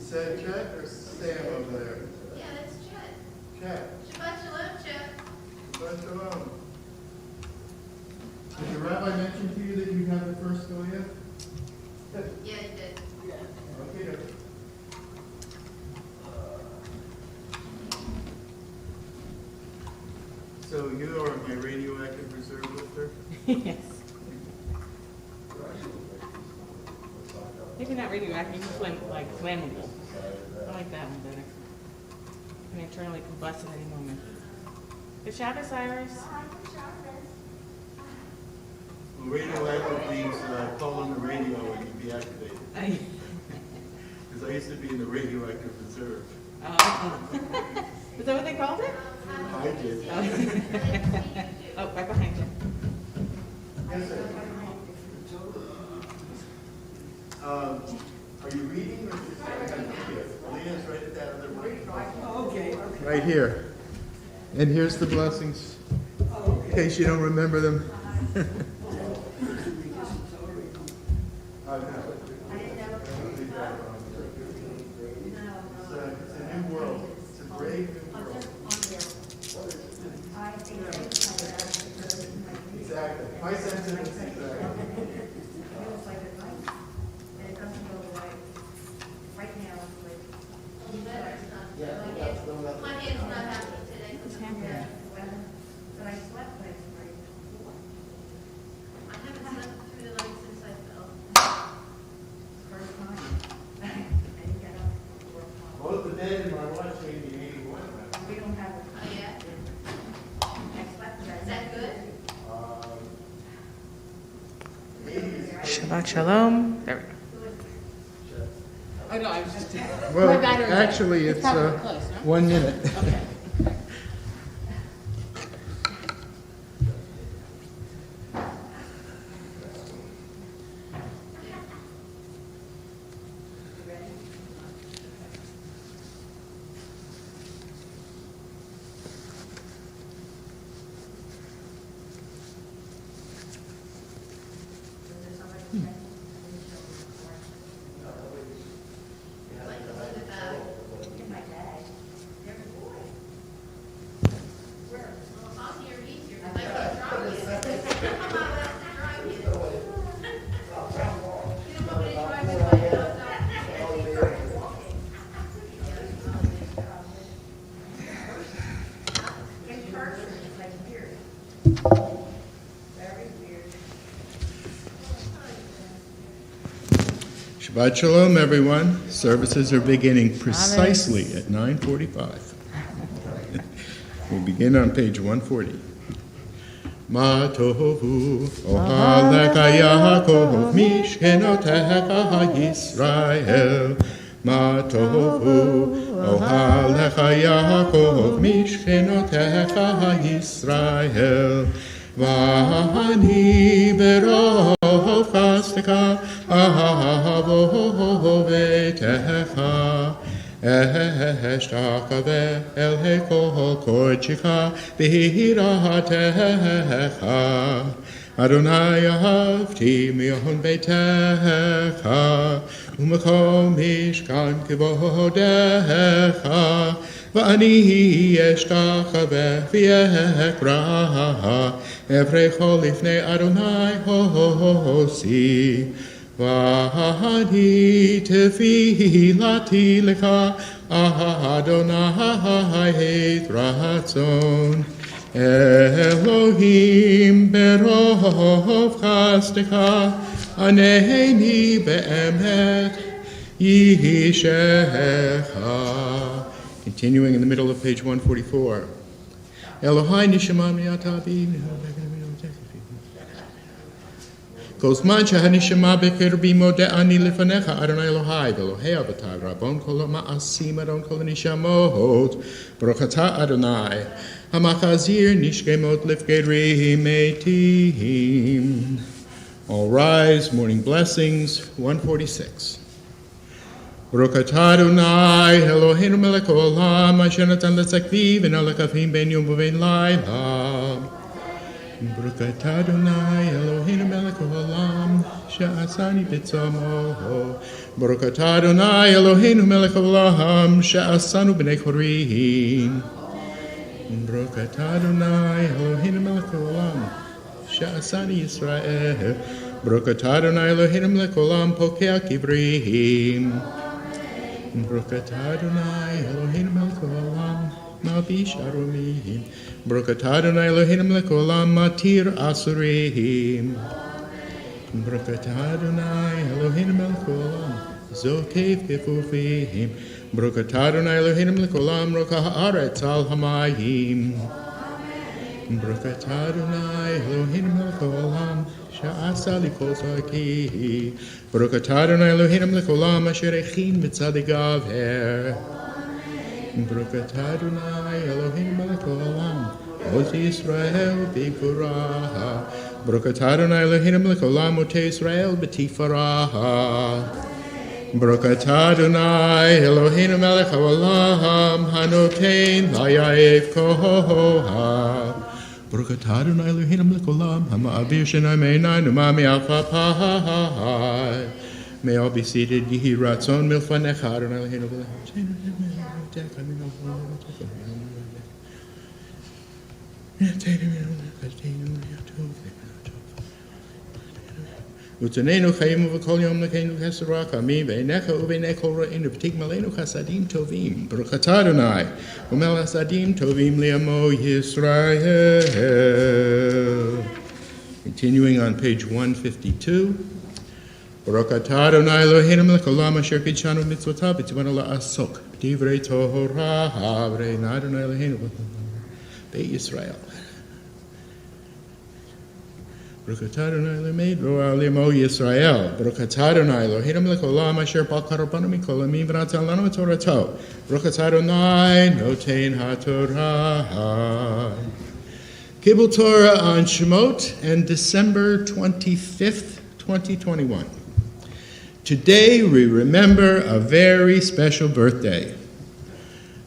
said Chet or Sam over there? Yeah, that's Chet. Chet. Shabbat shalom, Chet. Shabbat shalom. Did the rabbi mention to you that you have the first Goya? Yeah, he did. Okay. So you are my radioactive reserve lifter? Yes. Maybe not radioactive, just like flammable. I like that one better. Can internally combust at any moment. Good Shabbat, Cyrus. Well, radioactive means call on the radio and you deactivate it. Because I used to be in the radioactive reserve. Oh. Is that what they called it? I did. Oh, right behind you. Yes, sir. Are you reading or just Alina's right at that other microphone. Okay. Right here. And here's the blessings. In case you don't remember them. It's a new world. It's a brave new world. Exactly. My sense of it is exactly. My hand's not happy today. What's happening? But I slept last night. I haven't slept through the night since I fell. First time. I didn't get up before 4 o'clock. Both the bed and my watch gave me 81. We don't have Oh, yeah? I slept last Is that good? 80 is Shabbat shalom. There we go. Oh, no, I was just. Well, My battery's dead. actually, it's probably close, no? 1 minute. Okay. Like to look at that. in my bag. I'm here, he's here. I can't drive yet. I'm not allowed to drive yet. You don't want me to drive with my nose out? In person, it's like weird. Very weird. Shabbat shalom, everyone. Services are beginning precisely at 9:45. We'll begin on page 140. Ma tohu ohaleka Yaakov mishkenotecha Yisrael. Ma tohu ohaleka Yaakov mishkenotecha Yisrael. V'ani berov chasteka ahavo vetecha. Eshtachave el hekol korchika b'hiratecha. Adonai ahavti mi'on beitecha u'makom mishkan kvodecha. V'ani eshtachave v'yekra evrecho lifnei Adonai hosi. V'ani tefilati lecha Adonai et ratzon. Elohim berov chastecha aneni be'emet yishecha. Continuing in the middle of page 144. Elohai nishama mi'ata bi. Kol zman shehanishama b'kirbi moda'ani lefanecha Adonai Elohai v'Elohei avatai rabon kol ha'ma'asim adon kol nishamot baruch atah Adonai hamachazir nishkemot lifkei metim. All rise, morning blessings, 146. Baruch atah Adonai Eloheinu melech haolam asher natan letzakvi v'nalekavim ben yom v'ben layla. Baruch Adonai Eloheinu melech haolam she'asani b'tzomo. Baruch Adonai Eloheinu melech haolam she'asanu b'nei chorim. Baruch Adonai Eloheinu melech haolam she'asani Yisrael. Baruch Adonai Eloheinu melech haolam pokea kivrim. Baruch Adonai Eloheinu melech haolam Mavish arumim. Baruch Adonai Eloheinu melech haolam matir asurim. Baruch Adonai Eloheinu melech haolam zokev kefufim. Baruch Adonai Eloheinu melech haolam roka haaretz al hamayim. Baruch Adonai Eloheinu melech haolam sha'asa likol zaki. Baruch Adonai Eloheinu melech haolam asher echin mitzad gaver. Baruch Adonai Eloheinu melech haolam Oz Yisrael b'gvuraha. Baruch Adonai Eloheinu melech haolam Otei Yisrael b'tifaraha. Baruch Adonai Eloheinu melech haolam hanotein layaev kohoha. Baruch Adonai Eloheinu melech haolam hama'avir shenai me'einainu ma'mi'achapahai. May all be seated. Yehi ratzon milfanecha Adonai Eloheinu melech Utanenu chayim uv'kol yom lekenu chesed kami ve'enecha uve'nei kol ra'inu v'tik malenu chasadim tovim. Baruch atah Adonai umel chasadim tovim li'amo Yisrael. Continuing on page 152. Baruch atah Adonai Eloheinu melech haolam asher kidshanu mitzvotav v'tzivanu la'asok b'divrei Torah v're'ein Adonai Eloheinu Beit Yisrael. Baruch atah Adonai Eloheinu li'amo Yisrael. Baruch atah Adonai Eloheinu melech haolam asher ba'al rabanu mikol amim v'natan lanu et Torato. Baruch atah Adonai notein haTorah. Kibbutz Torah on Shemot and December 25th, 2021. Today we remember a very special birthday.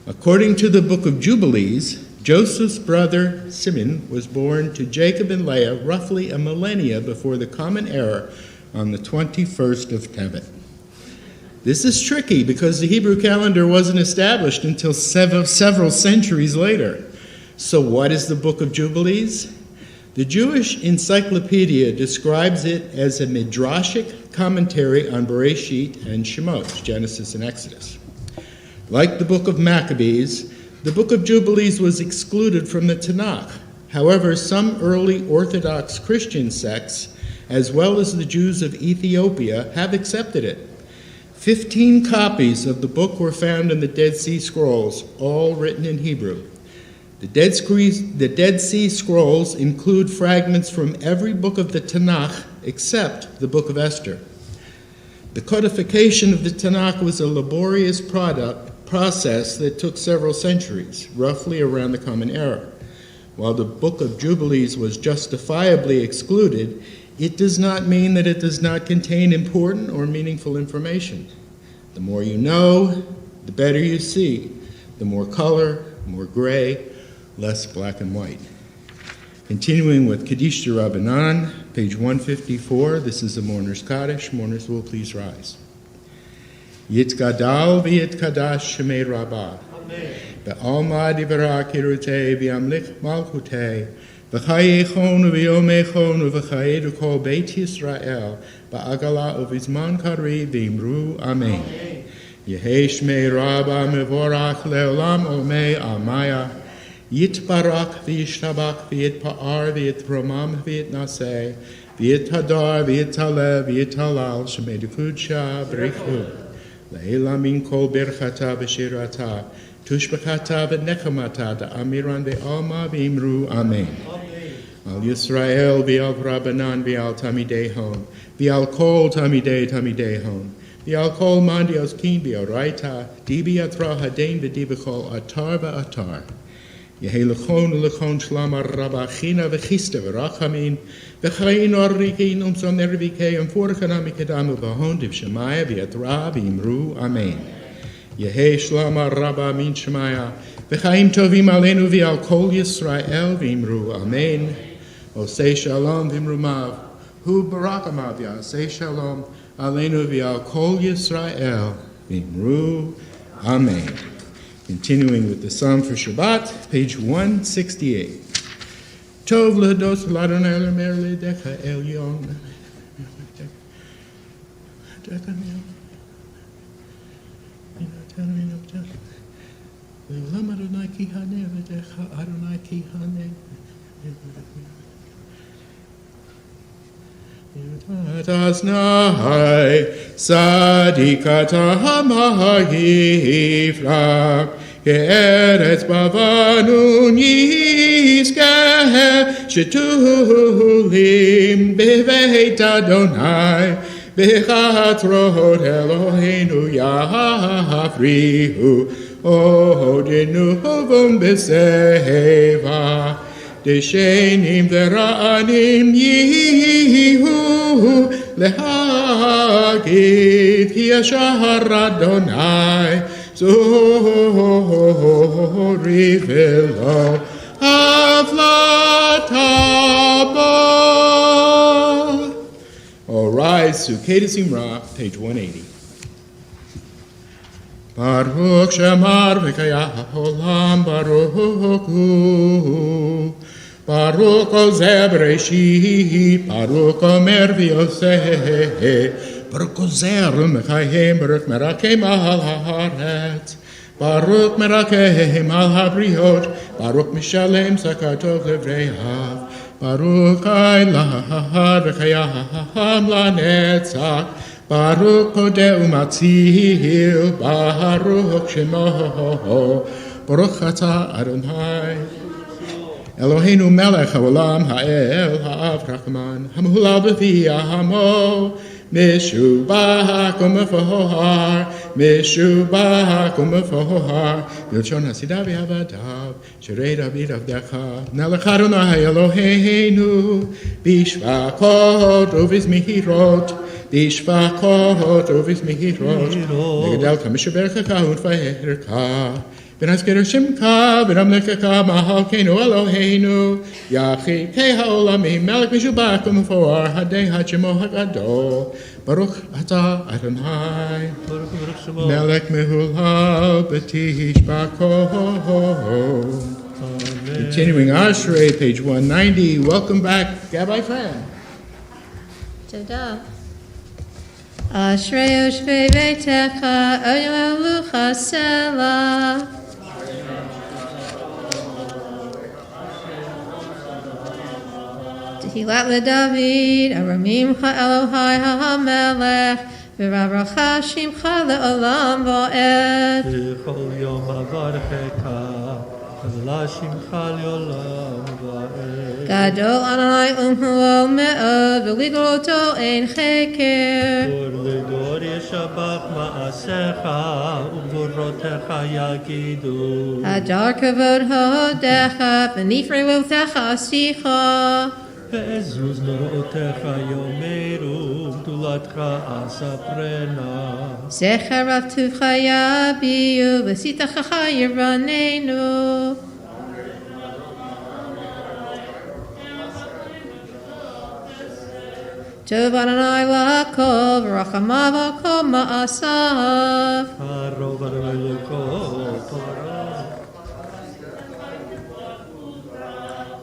According to the book of Jubilees, Joseph's brother Simeon was born to Jacob and Leah roughly a millennia before the Common Era on the 21st of Tevet. This is tricky because the Hebrew calendar wasn't established until several centuries later. So what is the book of Jubilees? The Jewish Encyclopedia describes it as a midrashic commentary on Bereshit and Shemot, Genesis and Exodus. Like the book of Maccabees, the book of Jubilees was excluded from the Tanakh. However, some early Orthodox Christian sects, as well as the Jews of Ethiopia, have accepted it. 15 copies of the book were found in the Dead Sea Scrolls, all written in Hebrew. The Dead Sea Scrolls include fragments from every book of the Tanakh except the book of Esther. The codification of the Tanakh was a laborious process that took several centuries, roughly around the Common Era. While the book of Jubilees was justifiably excluded, it does not mean that it does not contain important or meaningful information. The more you know, the better you see. The more color, more gray, less black and white. Continuing with Kaddish de Rabbanan, page 154. This is the Mourner's Kaddish. Mourners will please rise. Yitgadal v'yitkadash shemei rabbah. Be'alma divra kirutei v'yamlich malchutei. V'chayechonu v'yomechonu v'chayedu kol Beit Yisrael. Ba'agala uvizman kari v'imru amen. Yehei shmei rabbah mevorach le'olam omei amaya. Yitbarak v'yishtabak v'yitpa'ar v'yitromam v'yitnaseh v'yithadar v'yitalev v'yitalal shemei dekudsha b'richu le'ela min kol birchata v'shirata tushbachata v'nechamata da'amiran v'alma v'imru amen. Al Yisrael v'al Rabbanan v'al Tamidei Hon v'al kol Tamidei Hon v'al kol mandios kin v'oraita dibi atra hadein v'dibachol atar v'atar. Yehi lechon lechon shlama rabachina v'chista v'rachamin v'chayin orikin umson ervikei umforchanam ikadamu v'hon div shemaya v'yatra v'imru amen. Yehi shlama rabba min shemaya v'chayin tovim alenu v'al kol Yisrael v'imru amen. Osei Shalom Vimrumav. Hu Barakamav Yaseh Shalom Aleinu V'al Kol Yisrael Vimru. Amen. Continuing with the Psalm for Shabbat, page 168. Tov Lados Ladonai Lemer Ledecha Elyon. Le'olam Adonai ki haneh Ledecha Adonai ki haneh. Taznai Sadikata Hamayifrak Ke'eretz Bavanun Yizkeh Shetulim Beveit Adonai Bechatrot Eloheinu Yafrihu Odinu Vum Beseva Deshenim Vera'anim Yihu Lehagid Ki Yashar Adonai Zori Velo Avlataba. All rise to Kedah Simra, page 180. Baruch Shemar V'Kayah HaOlam Baruch Hu Baruch Ozer Bereshit Baruch Omer V'Yoseh Baruch Ozer Mechayim Baruch Merakem Al HaHaretz Baruch Merakem Al HaBriot Baruch Mishalem Sakatov Levreihav Baruch Eilahad V'Kayam LaNetzach Baruch Kodeh Umatzil Baruch Shemo Baruch Atah Adonai Eloheinu Melech HaOlam Ha'el Ha'av Rachman Hamhulal B'Viyah Hamo Meshubach U'Mefohar Meshubach U'Mefohar Bilshon Hasidah V'Avadav Shirei David Avdecha Melech Adonai Eloheinu Bishvakot U'Vizmihirot Bishvakot U'Vizmihirot Negadel Kamishabercha U'Nfaherka V'Nazker Shemka V'Ramlecheka Mahalkeinu Eloheinu Yachi Kei HaOlamim Melech Meshubach U'Mefohar Hadei HaShemo HaGadol Baruch Atah Adonai Melech Mehulal B'Tishbakot. Continuing Ashrei, page 190. Welcome back, Gabbai Fran. Todah. Ashrei Yoshvei Beitecha Oyelu Chasela. Tehilat LeDavid Aramimcha Elohai HaMelech V'Ravracha Shimcha LeOlam Va'ed. B'chol yom avarchecha V'la shimcha le'olam va'ed. Gadol Adonai Umhuol Me'od V'ligoloto Ein Cheker. Dor ledor yeshabach ma'asecha U'gvorotecha yagidu. Hadar Kavod Hodecha V'nifrei Lotecha Asicha. Ve'ezuz nor'otecha yomeru Gdulatcha asaprena. Zecher Avtucha Yabiu V'sitacha Yiranenu. Tov Adonai L'Hakol V'Rachamav Kol Ma'asav. Karov Adonai l'kol Torah.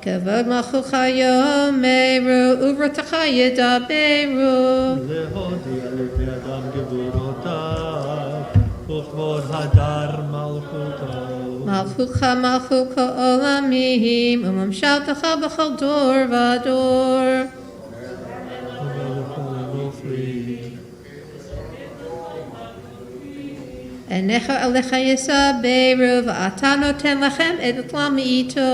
Kavod Malchucha Yomeru Uvrotecha Yedaberu. Lehodia levi adam gevurotav Uchvod hadar malchuto. Malchucha Malchucha Olamim Umamshaltecha B'chol Dor V'Dor. Enecha Alecha Yesaberu V'ata Noten Lachem Et Olam Ito.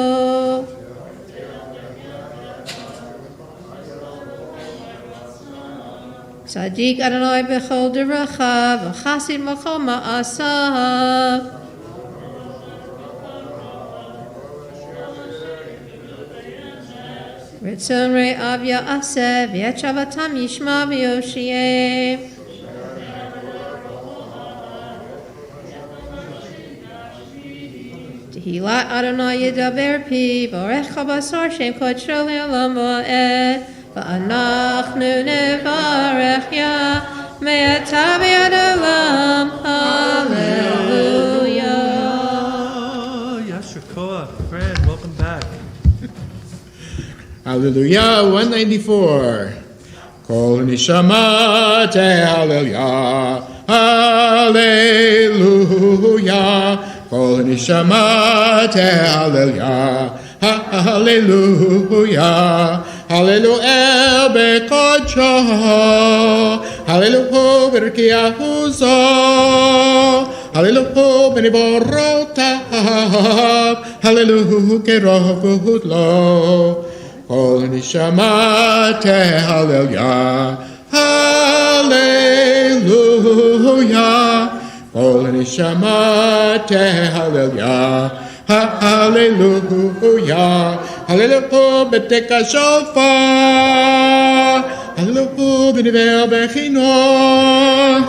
Sadiq Adonai B'chol Derachav V'chasid B'chol Ma'asav. Ritzon Re'av Ya'aseh V'yet Shavatam Yishma V'yoshiyeh. Tehillah Adonai Yedaber Pi, Varecha Basar Shem Kodsho Le'olam Va'ed, Va'anachnu Nevarech Ya, Me'ata V'ad Olam, Hallelujah. Yasher Koach, friend, welcome back. Hallelujah, 194. Kol nishama hallelujah, hallelujah. Kol nishama hallelujah, hallelujah. Hallelujah bekodsho, hallelujah berkiahuzo, hallelujah beniborotav, hallelujah kerov lo. Kol nishama hallelujah, hallelujah. Kol nishama hallelujah, hallelujah. Hallelujah beteka shofar, hallelujah b'nivel bechinot,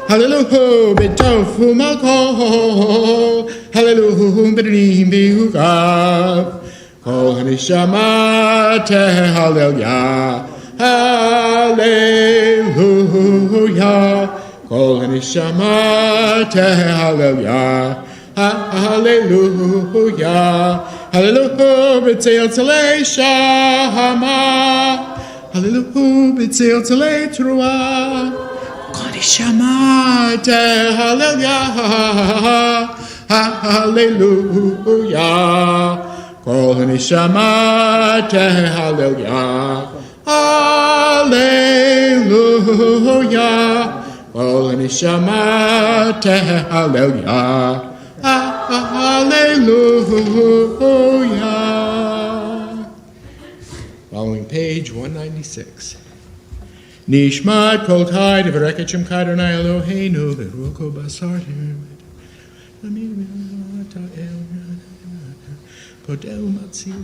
hallelujah b'tofu malkol, hallelujah b'nim b'hugav. Kol nishama hallelujah, hallelujah. Kol nishama hallelujah, hallelujah. Hallelujah b'tzeil tzalei shama, hallelujah b'tzeil tzalei truah. Kol nishama hallelujah, hallelujah. Kol nishama hallelujah, hallelujah. Kol nishama hallelujah, hallelujah. Following page 196. Nishmat kol kai devareket shem kai Adonai Eloheinu v'rucho basartem. Podel matzil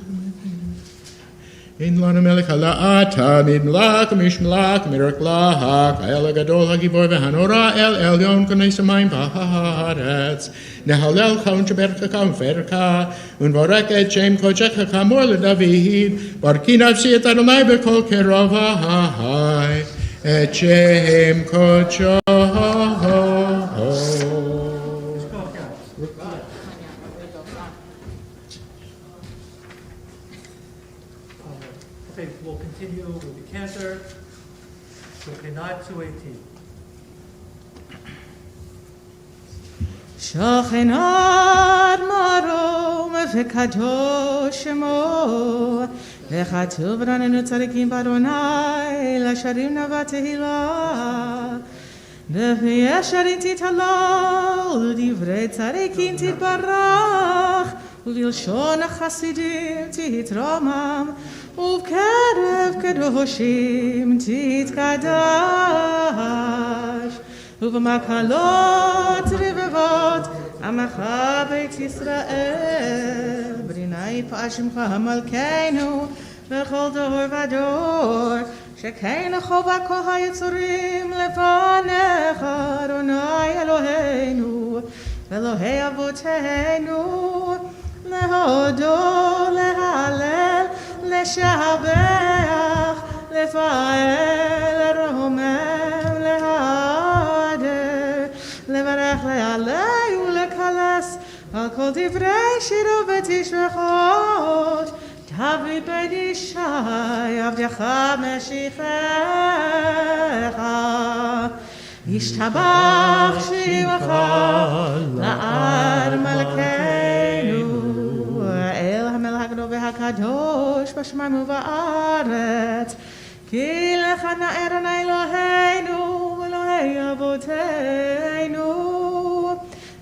in lana melech halaata mid melach mish melach mirak lahak el gadol hagivor v'hanora el elyon konei samayim b'haaretz nehalel chaun shebercha kam ferka unvoreket shem kodshecha kamor leDavid barki nafshi et Adonai b'kol kerovahai et shem kodsho. Okay, we'll continue with the cantor. Shochenat 218. שוכנת מרום וקדוש שמו, וכתוב רננו צדיקים באדוני, לשרים נאווה תהילה. בפי ישרים תתהלל, ודברי צדיקים תתברך, ובלשון החסידים תתרומם, ובקרב קדושים תתקדש. ובמקהלות רבבות עמך בית ישראל, בריני פעל שמך מלכנו בכל דור ודור, שכן חובה כל היצורים לפניך אדוני אלוהינו ואלוהי אבותינו, להודות, להלל, לשבח, לפעל, לרומם, להדר, לברך, להלל ולקלס על כל דברי שירו ותשבחות. דוד בן ישי עבדך משיחך, ישתבח שמך לעד מלכנו, אל המלך הגדול והקדוש בשמיים ובארץ, כי לך נאה אדוני אלוהינו ואלוהי אבותינו.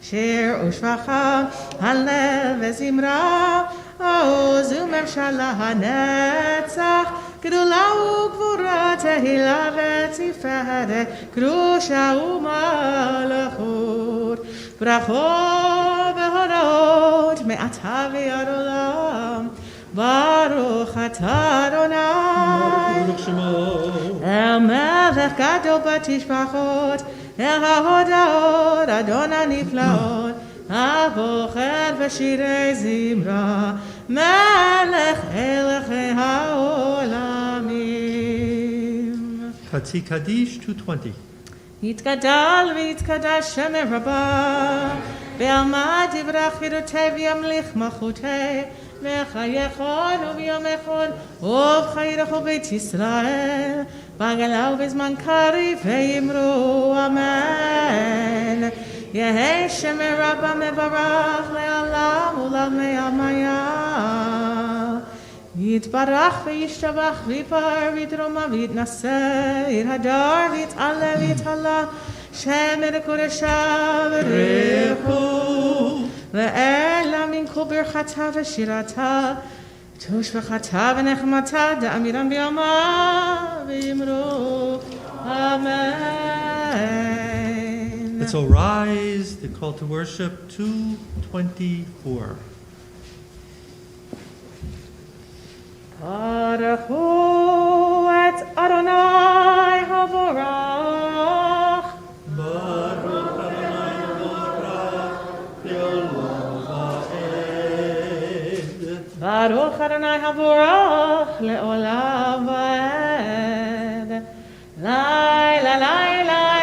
שיר ושבחה, הלל וזמרה, עוז וממשלה הנצח, גדולה וגבורה תהילה ותפארת, קדושה ומלכות, ברכות והודות מעתה ועד עולם. ברוך אתה אדוני ברוך שמו. אל מלך גדול בתשבחות, אל ההודעות אדון הנפלאות, הבוחר בשירי זמרה, מלך הלכי העולמים. Chatzi Kaddish 220. יתגדל ויתקדש שם רבה, ועמד יברח חירותי וימליך מלכותי, וחייכון וביומכון, ובחייך בית ישראל, בגלה ובזמן קריב ויאמרו אמן. יהי שם רבה מברך לעולם ולעולמי עלמיה. יתברך וישתבח ויפאר ויתרומם ויתנשא, יתהדר ויתעלה ויתעלה, שם קודשה ברכו. ואלה מן כל ברכתה ושירתה, תושבחתה ונחמתה, דאמירן ביומה ויאמרו אמן. Let's all rise. The call to worship 224. ברכו את אדוני הבורך. Baruch Adonai Borach Le'olam Va'ed. ברוך אדוני הבורך לעולם ועד. לילה לילה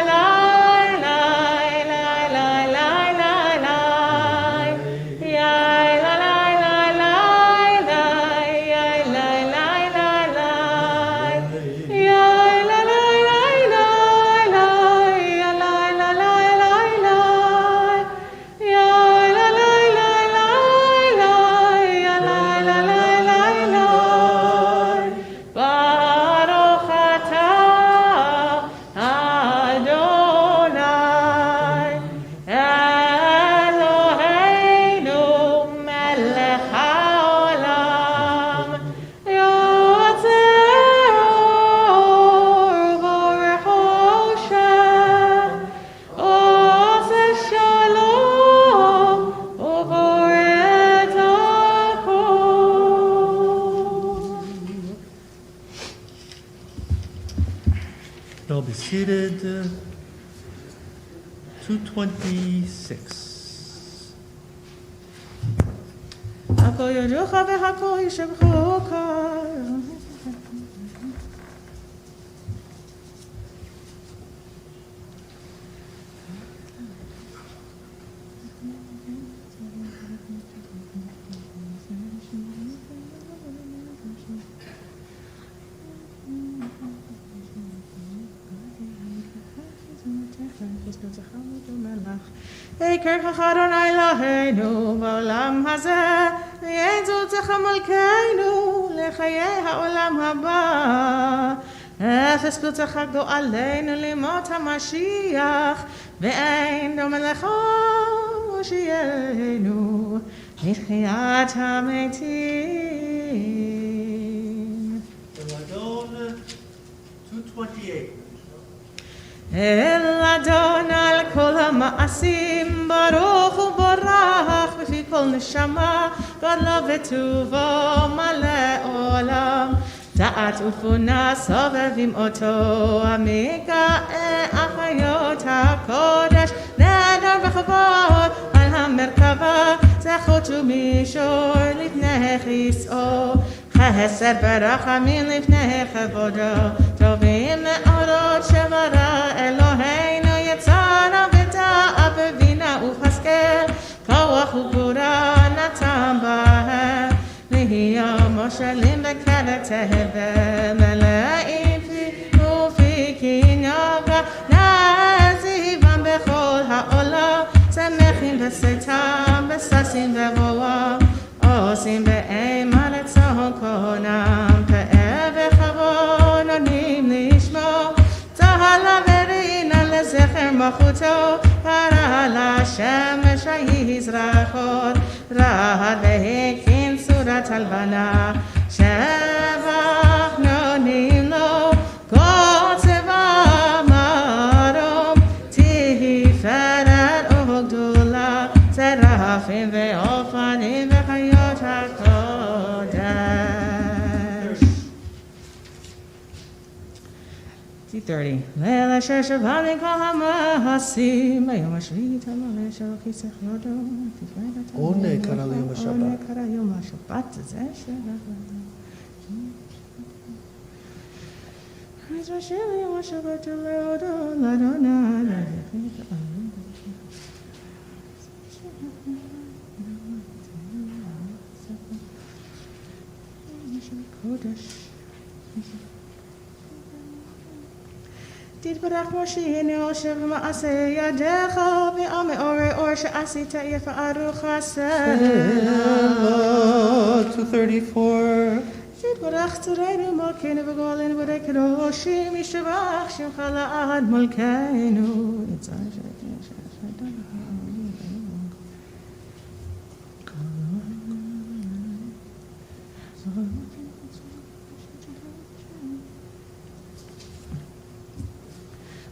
I'll be seated. 226. הכל יודוך והכל ישבחוך. יקרך אדוני אלוהינו בעולם הזה, ויעזותך מלכנו לחיי העולם הבא. אפס פלוצך גואלנו לימות המשיח, ואין דומה לך מושיענו מתחיית המתים. Eladon 228. אל אדון על כל המעשים, ברוך וברך בפי כל נשמה, גדלו וטובו מלא עולם. דעת ופונה סובבים אותו, המגאה אחיות הקודש, נדר וכבוד על המרכבה, זכות ומישור לפני כיסאו, חסד ברחמים לפני כבודו, טובים מאורות שברא אלוהינו, יצרה ודעה בבינה וחסקל, כוח וגבורה נתן בהם, להיות מושלים בקרת תבל, מלאים פי ופי קניוגה, נעזיבם בכל העולם, שמחים בסתם, בששים בבואם, עושים באימה לצון קונם, פאר וכבוד נותנים לשמו, צהלה ורינה לזכר מלכותו, פרה לשמש היזרחות, רעד והקים צורת הלבנה, שבח נותנים לו, כל צבא מרום, תפארת וגדולה, צרפים ואופנים וחיות הקודש. 2:30. Leila asher shavani kol hamahasim bayom hashvi tamale asher chisech yodo. One kara leyom One Shabbat. kara yom Shabbat zeh shabbat. Israel yom Shabbat leodo ladona. Kodesh. תתברך משה יושב מעשה ידיך והמאורי אור שעשית יפארו חסד. Shemot 234. תתברך צורנו מלכנו וגואלנו בדי קדושים ישתבח שמך לעד מלכנו.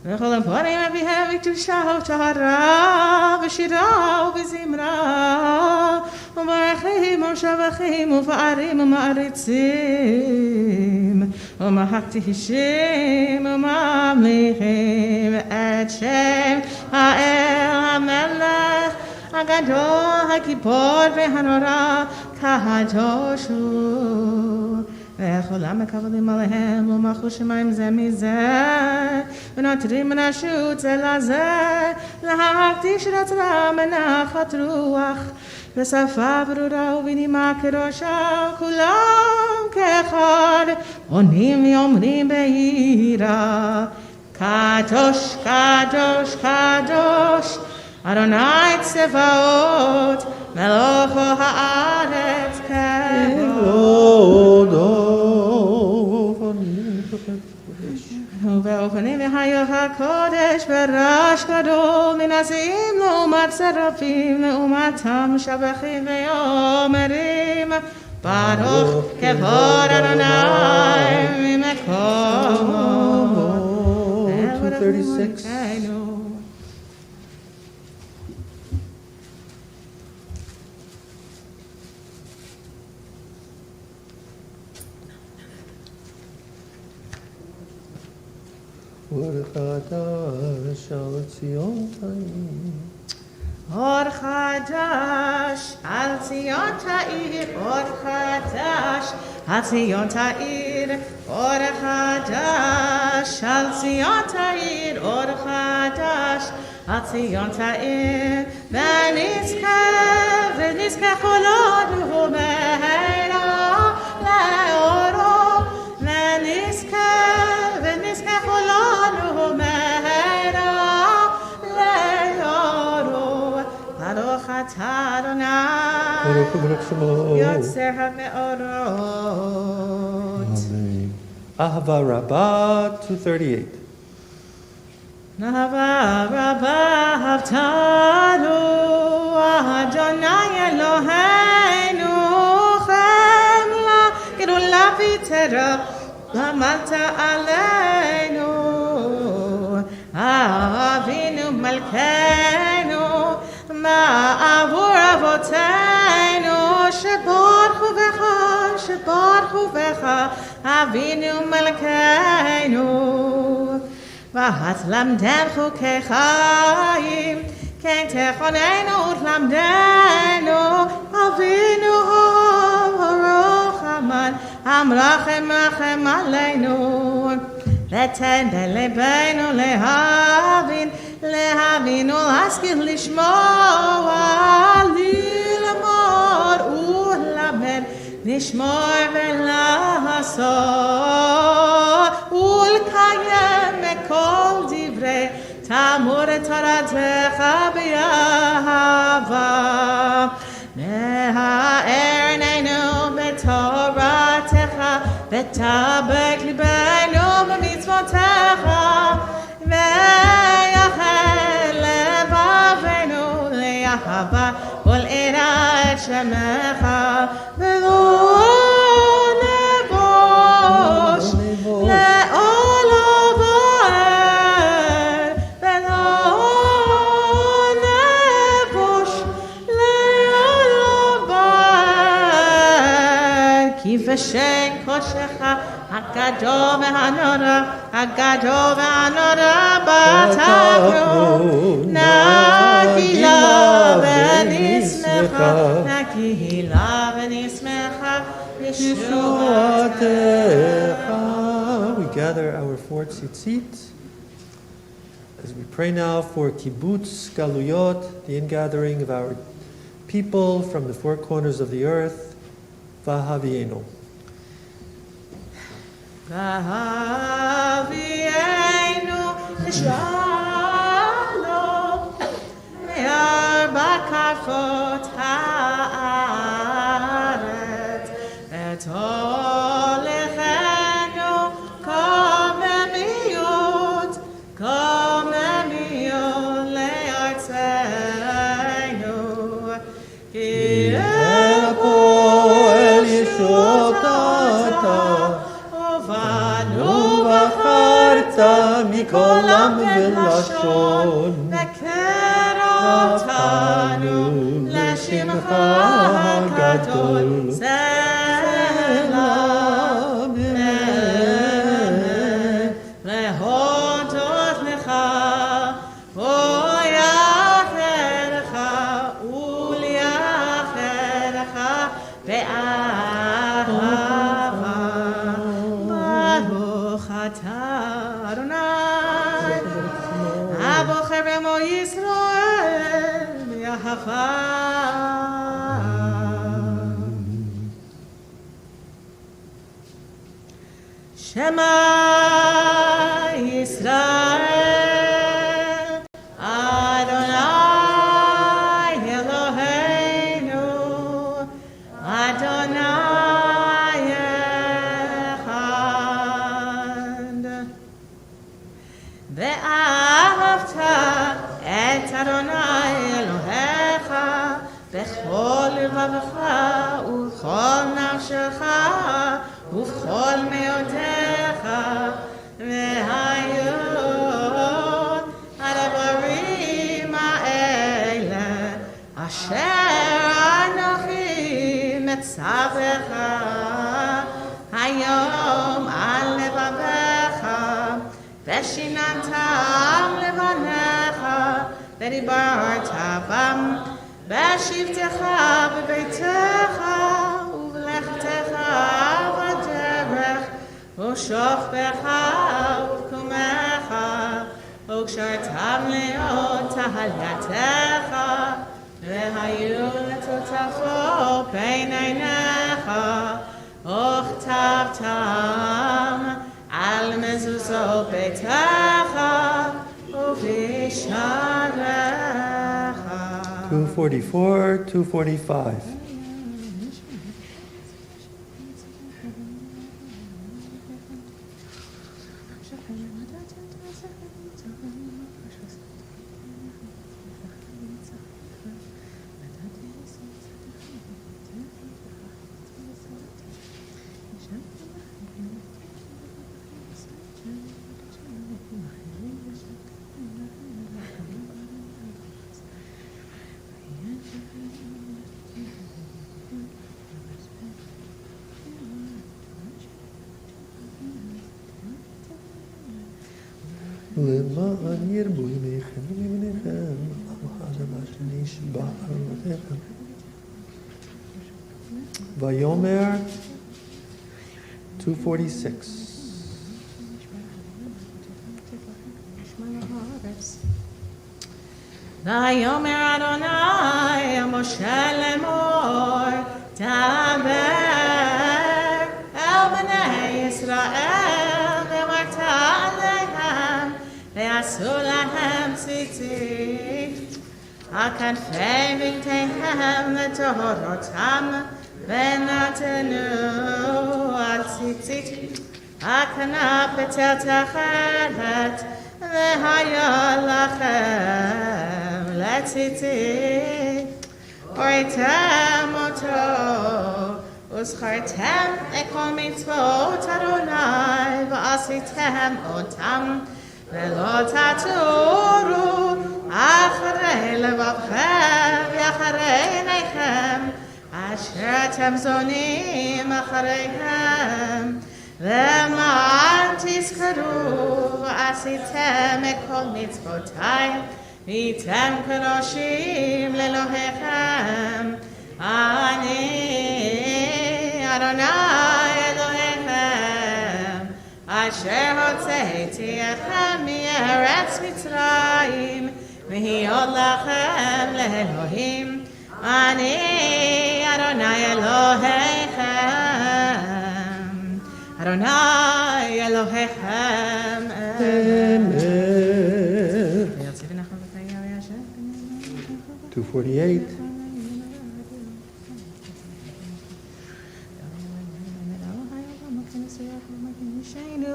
וכל הפועלים אביהם וקדושה וטהרה ושירה ובזמרה ומברכים ומשבחים ופארים ומעריצים ומכתישים וממליכים את שם האל המלך הגדול הגיבור והנורא קדוש הוא. וכולם מקבלים עליהם ומלכו שמיים זה מזה ונותרים מנשות זה לזה להקדיש את עצמם מנחת רוח בשפה ברורה ובנימה קדושה כולם כאחד עונים ואומרים ביראה קדוש קדוש קדוש אדוני צבאות מלך הארץ ובאופנים והיו הקודש ברעש גדול מנשאים לעומת שרפים לעומתם שבחים ואומרים ברוך כבוד אדוני ממקומו. 236. אור חדש על ציון תאיר. אור חדש על ציון תאיר, אור חדש על ציון תאיר, אור חדש על ציון תאיר, אור חדש על ציון תאיר, ונזכה כולנו מהרה לאורו, ונזכה כולנו מהרה לאורו. ברוך אתה אדוני ברוך שמו. יוצר המאורות. אמן. אהבה רבה 238. אהבה רבה אהבתנו, אדוני אלוהינו, חמלה גדולה ויתרה גמלת עלינו. אבינו מלכנו, מה עבור אבותינו, שברכו בך, אבינו מלכנו. והתלמדן חוקי חיים, כן תכוננו ותלמדנו, אבינו הרוחמן, המרחם רחם עלינו. ותן בלבנו להבין ולהשכיל לשמוע, ללמוד ולמד, לשמור ולעשות ולקיים מכל דברי תלמוד תורתך באהבה. נאר עינינו בתורתך ותדבק ליבנו במצוותיך, ויחל לבבנו לאהבה וליראת שמך, ולא נבוש לעולם ועד, ולא נבוש לעולם ועד, כי בשם קודשך הגדול והנורא הגדול והנורא בתקנו, נקהילה ונשמחה, נקהילה ונשמחה, ישועתך. We gather our four tzitzit as we pray now for kibbutz galuyot, the ingathering of our people from the four corners of the earth. Vahavienu. Vahavienu shalom me'arba kafot haaretz et olechenu komemiyut le'artzenu ki El yeshotata ובחרת מכל עם ולשון מכר אותנו לשמך הגדול סלם להודות לך ולייחדך ולייחדך באהבה ברוך אתה אדוני הבוחר במו ישראל מאהבה. שמע ישראל אדוני אלוהינו אדוני אחד. ואהבת את אדוני אלוהיך בכל לבבך ובכל נפשך ובכל מאודיך, והיו הדברים האלה אשר אנוכי מצווך היום על לבביך, ושיננתם לבניך, ודיברת בם בשבתך בביתך ובלכתך בדרך ושוכבך ובקומך וקשרתם להיות תהלתך, והיו לטוטפות בין עיניך וכתבתם על מזוזות ביתך ובשעריך. 244, 245. למען ירבו ימיכם וימיניכם, האדמה שנשבע ארונותיכם. ויאמר 246. ויאמר אדוני משה לאמור, דבר אל בני ישראל ואמרת עליהם, ועשו להם ציצית על כנפי בגדיהם לטהרותם, ונתנו על ציצית הכנף בתחתית, והיה לכם לציצית, וראיתם אותו, וזכרתם את כל מצוות אדוני, ועשיתם אותם, ולא תטורו אחרי לבבכם ואחרי עיניכם, אשר אתם זונים אחריהם, למען תזכרו ועשיתם את כל מצוותיי והייתם קדושים לאלוהיכם. אני אדוני אלוהיכם אשר הוצאתי אתכם מארץ מצרים והיות לכם לאלוהים. אני אדוני אלוהיכם, אדוני אלוהיכם. Amen. 248.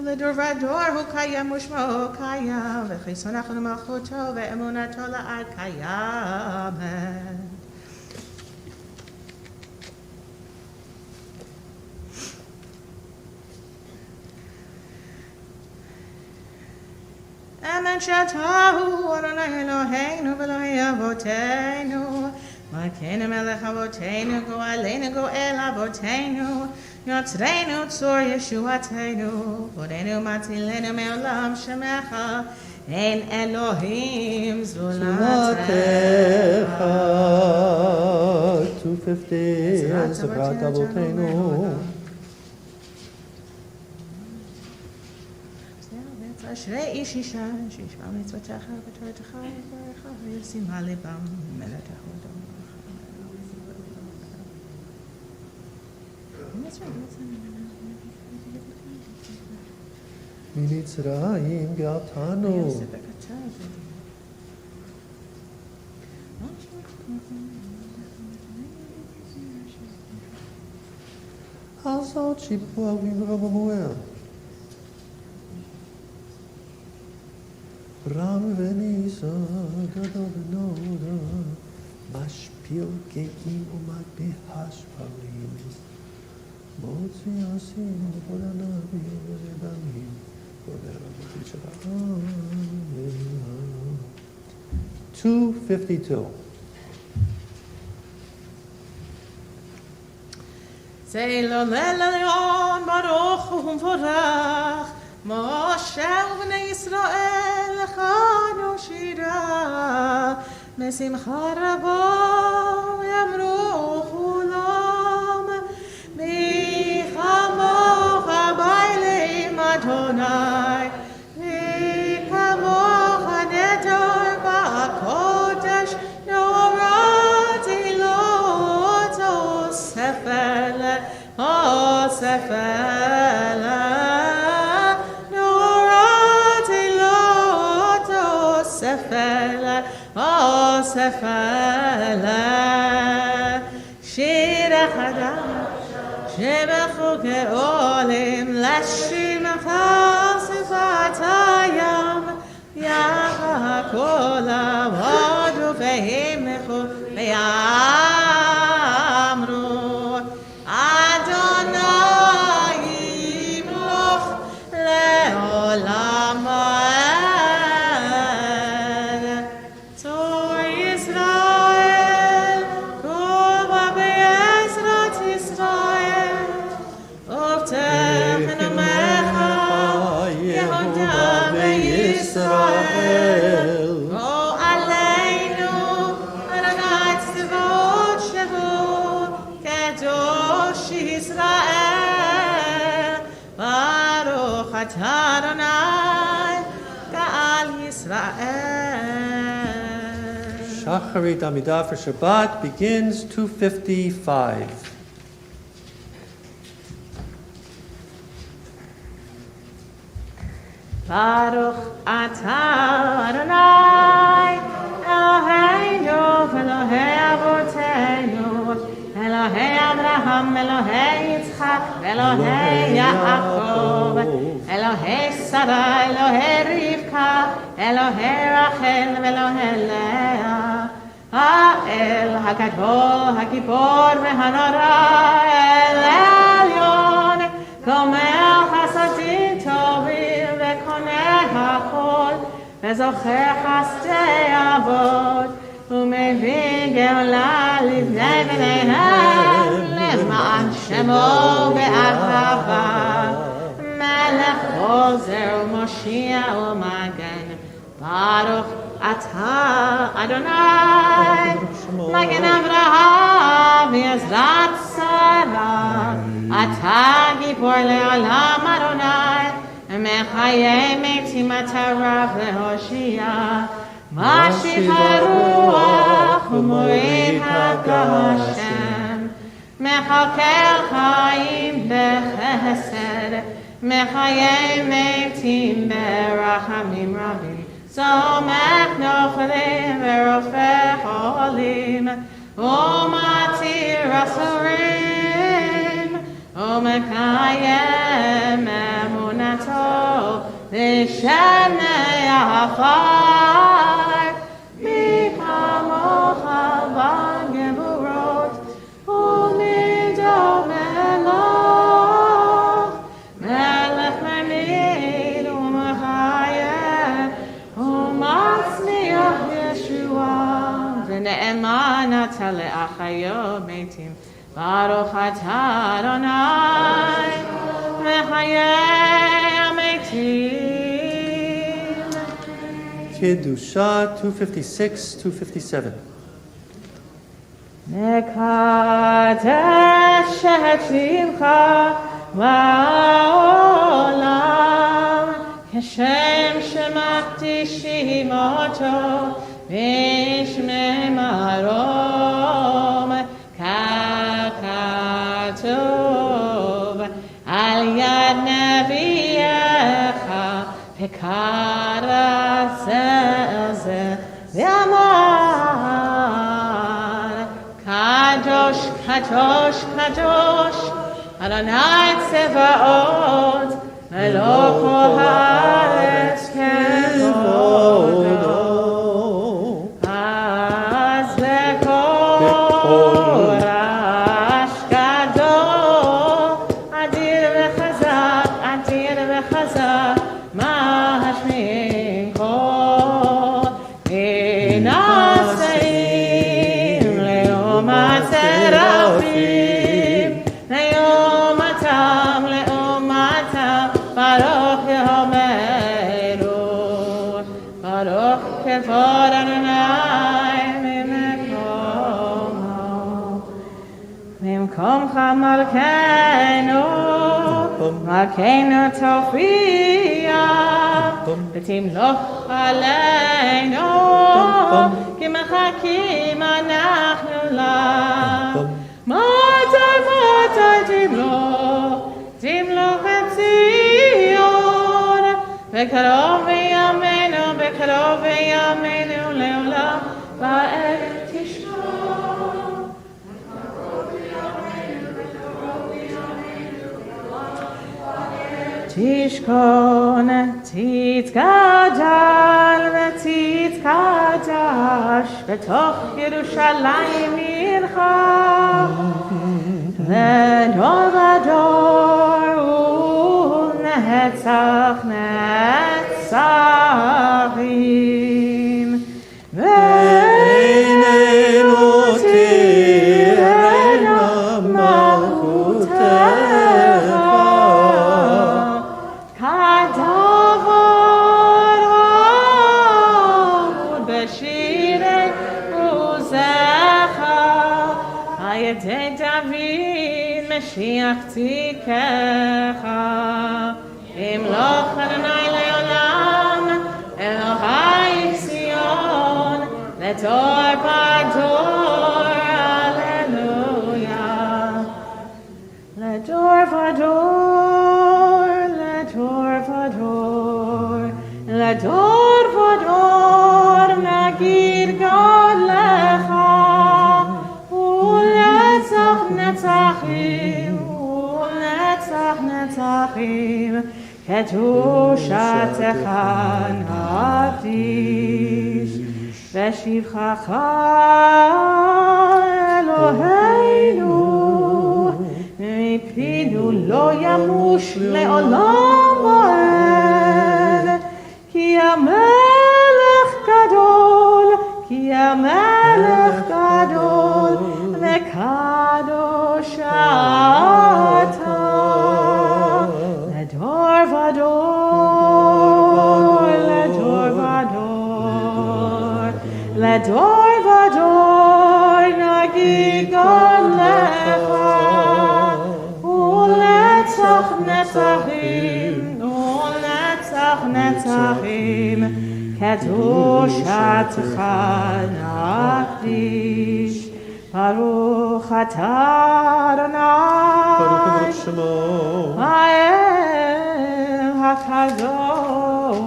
לדור ודור הוא קיים ושמו קיים וחיסונך למלכותו ואמונתו לעד קיימת. אמן שאתה הוא אדוני אלוהינו ואלוהי אבותינו מלכנו מלך אבותינו גואלנו גואל אבותינו יוצרנו צור ישועתנו כבודנו מצילנו מעולם שמך אין אלוהים זולתך. 250 עזרת אבותינו. אשרי איש אישה שישמע מצוותיך ותורתך יברך וישימה ליבם מלאכתך ודומך. ממצרים גאלתנו. על זאת שיבחו אבינו רבמואל. רם וניסה גדול ונורא משפיל גאים ומטבע שפלים מוציא עשים וכל הנביאים ונדמים ועובר רבתי של העם. 252. זה לא לליון ברוך ומבורך משה ובני ישראל לכנו שירה משמחה רבה יאמרו כולם מי כמוך באלים אדוני מי כמוך נדר בקודש נורתי לו תוספל אוספל אוספל שיר החדש שבחוג עולים לשמך שפת הים יחכו לעבוד וימחו ויאמרו אדוני ימלוך לעולם Shacharit Amidah for Shabbat begins 255. Baruch atah Adonai Eloheinu v'Elohei Avoteinu Elohei Abraham, Elohei Yitzchak, Elohei Yaakov Elohei Sarah, Elohei Rivka Elohei Rachel v'Elohei Leah האל הגדול, הגיבור והנורא אל העליון גומר חסדים טובים וקונה הכל וזוכר חסדי אבות ומביא גאולה לבני בניהם למען שמו באהבה Ozer Moshiach Umagen Baruch Atah Adonai Magen Avraham Yezrat Sarah Atah Gibor Le'olam Adonai Mechayei Metim Atarav Lehoshia Mashiach HaRuach U'Moed HaGashem Mechakel Chaim Bechesed Mechayei Metim Berachamim Rabim Somech Nochrim Verofech Olim Umatir Asurim Umekayem Emunato L'Shenei Afar Mikamocha B'Geburot Umido Melech Melech Memid Umechayem Umatzmiach Yeshua V'ne'eman Ata Le'achayo Metim Baruch Atah Adonai Mechayei Ametim. Kedusha 256, 257. Mekadesh et Shimcha Ba'olam Keshem Shemachti Shimoto B'Shmei Marom Kakatov Al Yad Neviyecha Pekara Zeze V'amar Kadosh, Kadosh, Kadosh Adonai Tzevaot Melech Haaretz Kevodo Az lekol Ashkado Adir v'chazak, Adir v'chazak Mahashmin kol Inaseim Le'om HaSerafim Le'om Atam Le'om Atam Baruch Yehomeru Baruch Kevod Adonai Mimkomcha Malkeinu Malkeinu Tofia V'timloch Aleinu Ki mechakim Anachnu Lach Matai Timloch Et Zion V'karov V'yameinu V'karov V'yameinu Le'olam Va'ed Tishma Tishkon Titgadal V'Titgadash B'toch Yerushalayim Yircha V'dor v'dor U'netzach netzachim V'einenu tirena malchutecha Kadavar ha'od b'shirei uzecha Hayedei David Mashiach tzidkecha Imloch Adonai le'olam Elohai Zion Ledor v'dor Alleluia Ledor v'dor Ledor v'dor Ledor v'dor Nagid God lecha U'letzach netzachim U'letzach netzachim Kedushatecha naftish V'shivchacha Eloheinu Mipinu lo yamush le'olam va'ed Ki hamelech gadol Ki hamelech gadol V'kadosh ata Ledor v'dor לדור ודור נגיד גם לך, ולנצח נצחים, ולנצח נצחים, קדושתך נקדיש. ברוך אתה אדוני, Shemot. האל הקדוש.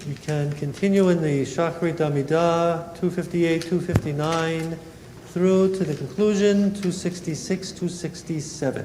We can continue in the Shachrit Amidah, 258, 259, through to the conclusion, 266, 267.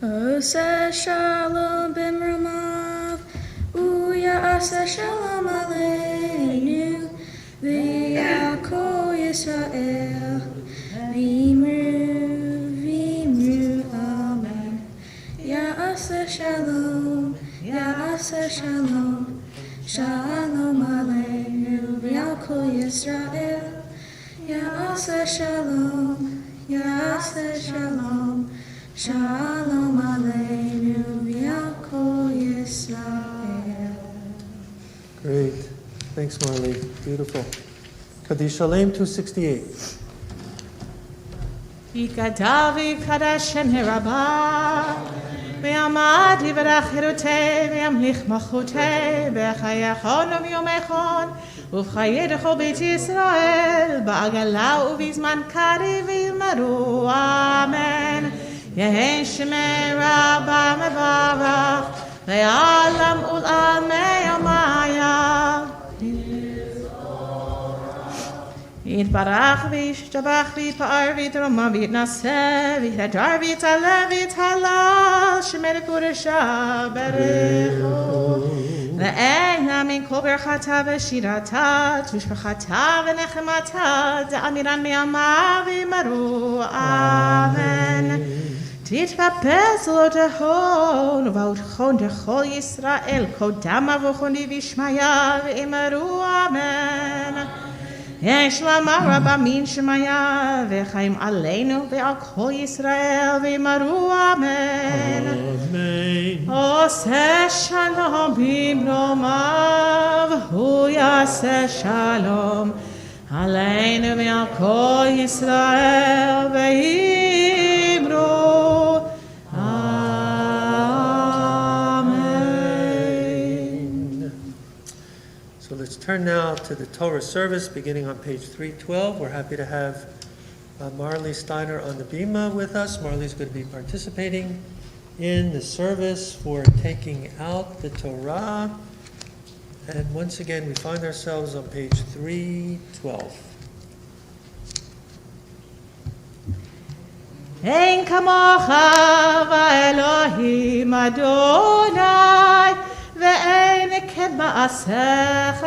Ose shalom b'mrumav, u'ya'ase shalom aleinu, v'ya'kol Yisrael, v'imru amen. Ya'ase shalom, shalom aleinu, v'ya'kol Yisrael, ya'ase shalom, Shalom Aleinu v'yakol Yisrael. Great. Thanks, Marley. Beautiful. Kaddish Shalem 268. יקדש ויקדש שם הרבה, ויעמד יברך חירותי, וימליך מלכותי, בחייכון וביומכון, ובחיי כל בית ישראל, בעגלה ובזמן קריב וילמדו, אמן. יהי שמי רבה מברך, לעולם ולעלמי ימיה. יתברך וישתבח ויתפאר ויתרומם ויתנשא ויתהדר ויתעלה ויתהלל שמלך ורשע ברכו ואין מן כל ברכתה ושירתה תשבחתה ונחמתה דאמירן מימיו ויאמרו אמן תתפס לא תהון ובאותכון דכל ישראל קודם אבוכוני וישמעיה ויאמרו אמן יש לומר רבה מן שמעיה וחיים עלינו ועל כל ישראל ויאמרו אמן עושה שלום במרומיו הוא יעשה שלום עלינו ועל כל ישראל ויאמרו So let's turn now to the Torah Service, beginning on page 312. We're happy to have Marley Steiner on the bima with us. Marley's going to be participating in the service for taking out the Torah. And once again, we find ourselves on page 312. אין כמוך ואלוהים אדוני ואין כמעשיך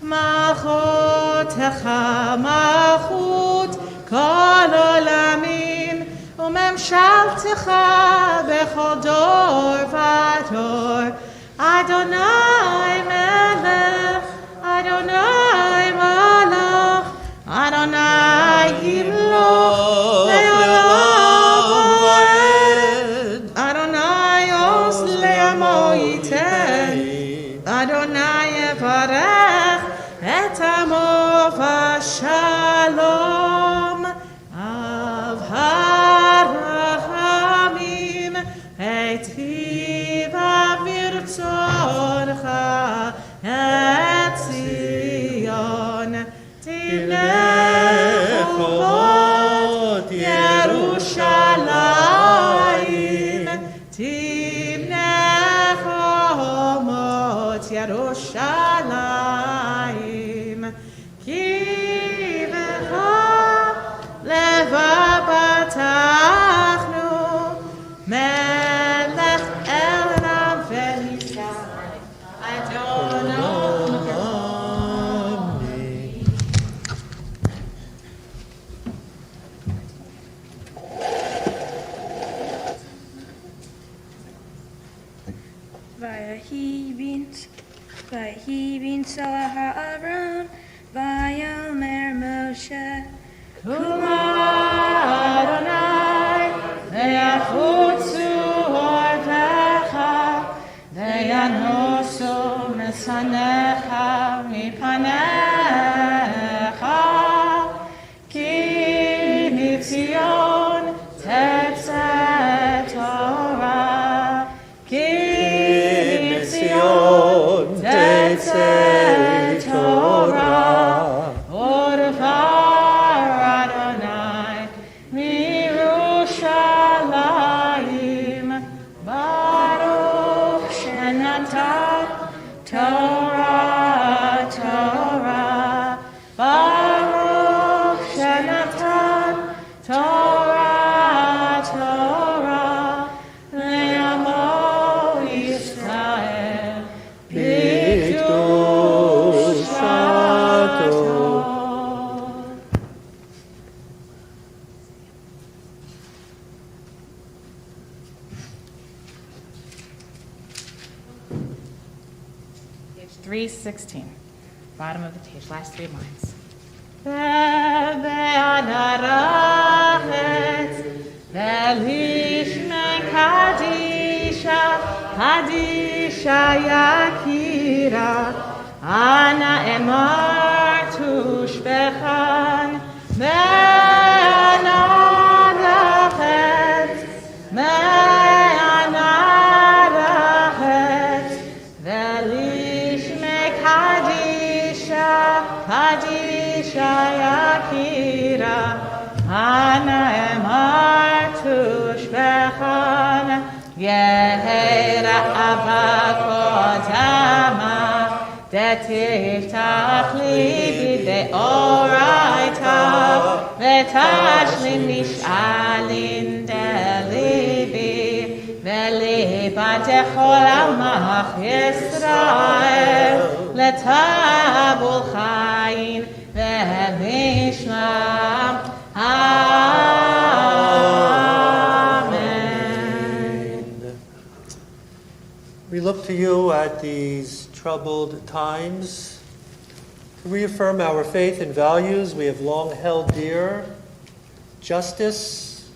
מלכותך מלכות כל עולמים וממשלתך בכל דור ודור אדוני מלך אדוני מלך אדוני ימלוך Adonai yevarech et amo v'shalom av harachamim eitiv avirtzoncha et Zion tivnei Yerushalayim Yerushalayim ki v'cha leva batachnu melech elam v'nisai Adonai Vayehi bin Salah Ha'aron, Vayomer Moshe, Kuma Adonai ve'yachutzu orvecha ve'yanosu mesanecha mipanecha ki mitzion tetzeh Torah ki mitzion tetzeh Torah orvar Adonai mirushalayim baruch shenatan Torah Torah baruch shenatan Torah Torah le'amo Yisrael b'kedushato. Page 316, bottom of the page, last 3 lines. Ve'anarachet ve'lishme kadisha kadisha yakira ana emar tushbechan ve'anarachet ve'anarachet ve'lishme kadisha kadisha yakira ana emar tushbechan yehera avakodama דתפתח ליבי דאורייתא ותשלים משאלין דליבי וליבה דכל עמך ישראל לטבול חיים ולשלום Amen. We look to you at these troubled times to reaffirm our faith and values we have long held dear, justice,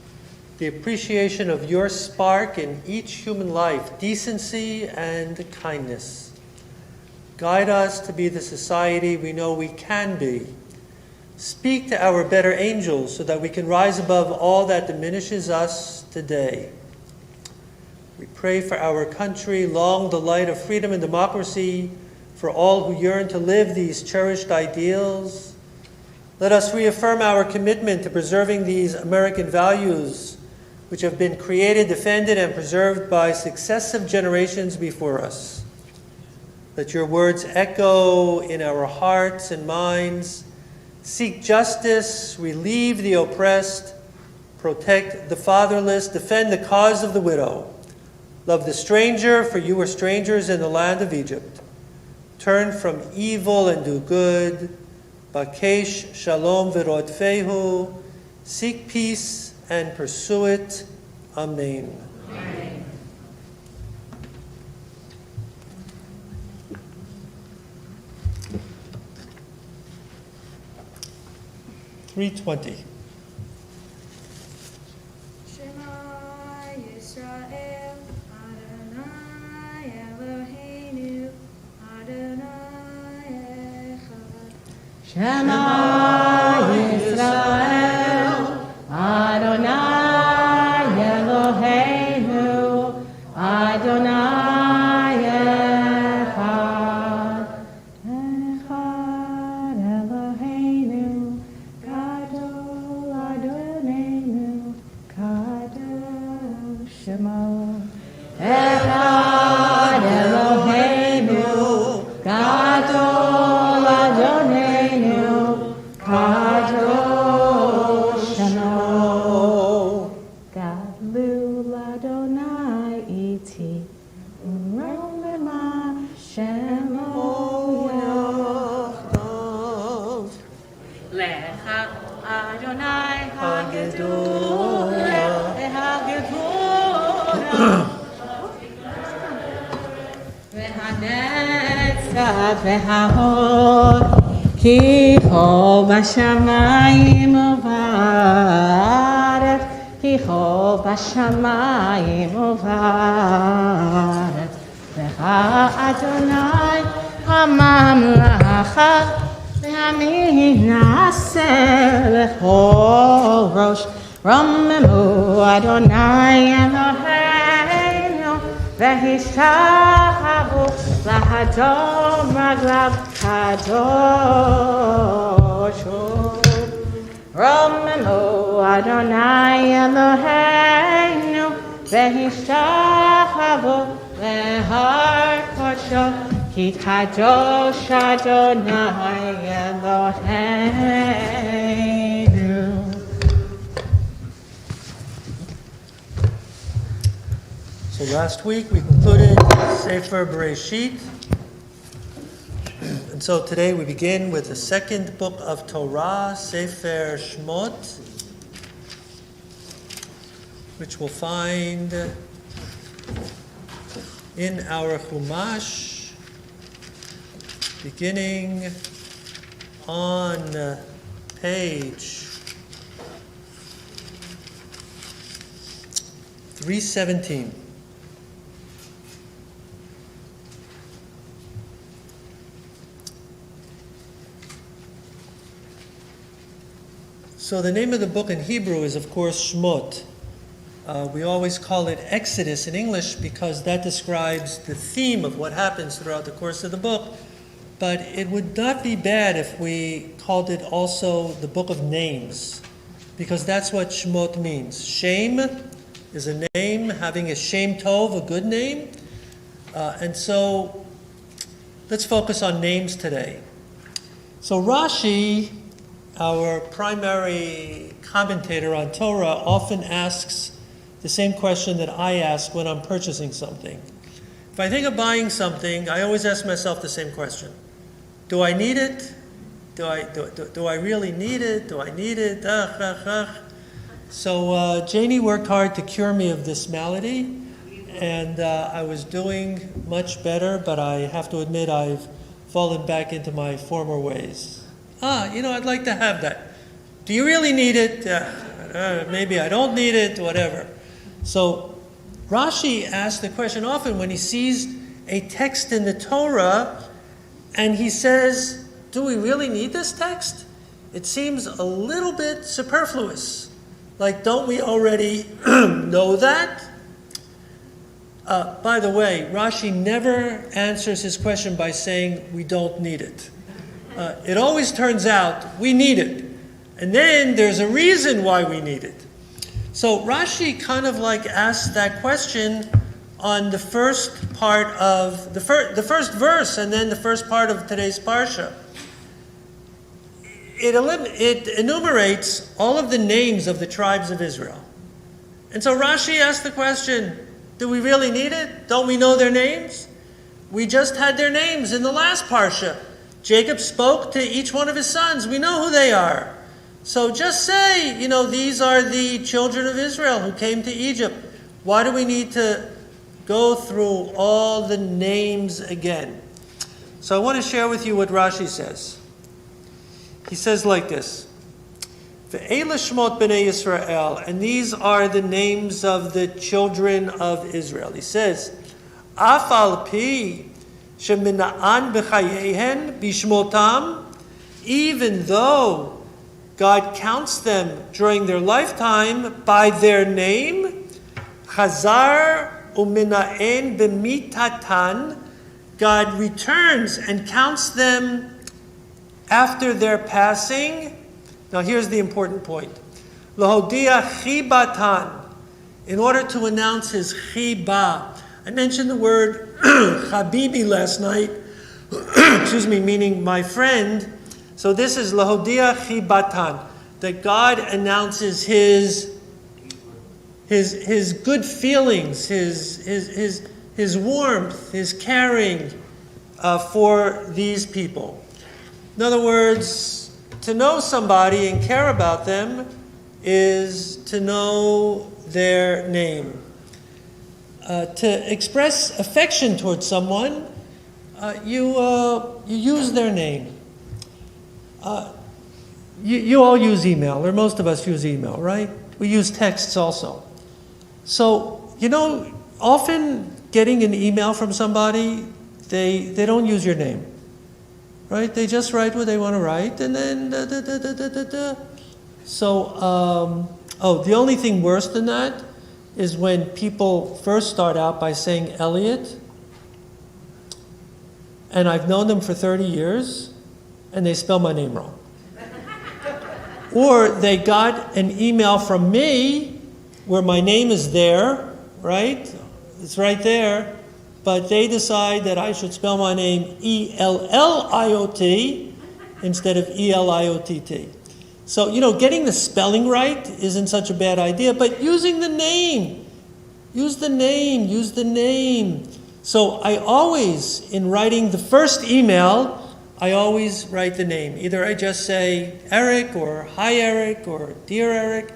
the appreciation of your spark in each human life, decency and kindness. Guide us to be the society we know we can be. Speak to our better angels so that we can rise above all that diminishes us today. We pray for our country, long the light of freedom and democracy, for all who yearn to live these cherished ideals. Let us reaffirm our commitment to preserving these American values, which have been created, defended, and preserved by successive generations before us. Let your words echo in our hearts and minds. Seek justice, relieve the oppressed, protect the fatherless, defend the cause of the widow. Love the stranger, for you were strangers in the land of Egypt. Turn from evil and do good. Bakesh shalom v'rodfehu. Seek peace and pursue it. Amen. Amen. 320. Shema Yisrael, Adonai Eloheinu, Adonai Echad. Shema Yisrael, Adonai Eloheinu, Adonai Echad. Echad Eloheinu, Gadol Adonenu, Kadosh Shemot. Echad Eloheinu, Gadol Adonenu, Kadosh Shemot. Gadlu Adonai iti, Uromema Shemot. Lecha Adonai Hagedula, Hagedula, Vehanetzah Vehahod, Ki Ho Bashamayim Uvaret, Ki Ho Bashamayim Uvaret, Veha Adonai HaMamlacha, Ve'aminaseh Lechol Rosh, Romemu Adonai Eloheinu, Ve'hishachavu Lahadom Raglav Kadosh Hu. Romemu Adonai Eloheinu, Ve'hishachavu Lehar Kodsho, Ki Kadosh Adonai Eloheinu. So last week we concluded Sefer Bereshit. And so today we begin with the second book of Torah, Sefer Shemot, which we'll find in our Chumash, beginning on page 317. So the name of the book in Hebrew is, of course, Shemot. We always call it Exodus in English because that describes the theme of what happens throughout the course of the book. But it would not be bad if we called it also the book of names, because that's what Shemot means. Shem is a name, having a Shem Tov, a good name. And so let's focus on names today. So Rashi, our primary commentator on Torah, often asks the same question that I ask when I'm purchasing something. If I think of buying something, I always ask myself the same question. Do I need it? Do I really need it? Do I need it? So Janie worked hard to cure me of this malady, and I was doing much better, but I have to admit I've fallen back into my former ways. I'd like to have that. Do you really need it? Maybe I don't need it, whatever. So Rashi asks the question often when he sees a text in the Torah and he says, do we really need this text? It seems a little bit superfluous. Like, don't we already know that? By the way, Rashi never answers his question by saying we don't need it. It always turns out we need it. And then there's a reason why we need it. So Rashi kind of like asks that question on the first part of the first verse and then the first part of today's parsha. It enumerates all of the names of the tribes of Israel. And so Rashi asks the question, do we really need it? Don't we know their names? We just had their names in the last parsha. Jacob spoke to each one of his sons. We know who they are. So just say, these are the children of Israel who came to Egypt. Why do we need to go through all the names again? So I want to share with you what Rashi says. He says like this. Ve'ela Shemot b'nei Yisrael, and these are the names of the children of Israel. He says, Af al pi shemina'an b'chayehen b'shmotam, even though God counts them during their lifetime by their name, Chazar u'mina'en b'mitatan, God returns and counts them after their passing. Now here's the important point. Lahodia chibatan, in order to announce his chiba. I mentioned the word habibi last night, meaning my friend. So this is lahodia chibatan, that God announces his good feelings, his warmth, his caring for these people. In other words, to know somebody and care about them is to know their name. To express affection towards someone, you use their name. You all use email, or most of us use email, right? We use texts also. So, often getting an email from somebody, they don't use your name. Right? They just write what they want to write, and then So, the only thing worse than that is when people first start out by saying Elliot, and I've known them for 30 years, and they spell my name wrong. Or they got an email from me where my name is there, right? It's right there. But they decide that I should spell my name E-L-L-I-O-T instead of E-L-I-O-T-T. So, getting the spelling right isn't such a bad idea, but using the name. Use the name. So I always, in writing the first email, I always write the name. Either I just say Eric or hi Eric or dear Eric.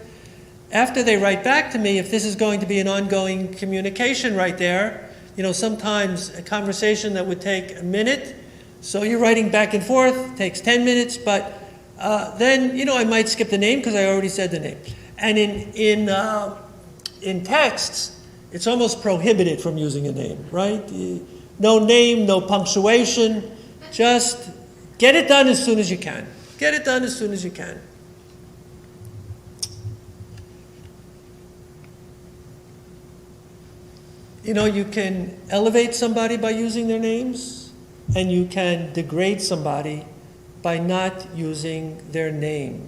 After they write back to me, if this is going to be an ongoing communication right there, sometimes a conversation that would take a minute, so you're writing back and forth, takes 10 minutes, but then, I might skip the name because I already said the name. And in texts, it's almost prohibited from using a name, right? No name, no punctuation, just get it done as soon as you can. You can elevate somebody by using their names, and you can degrade somebody by not using their name.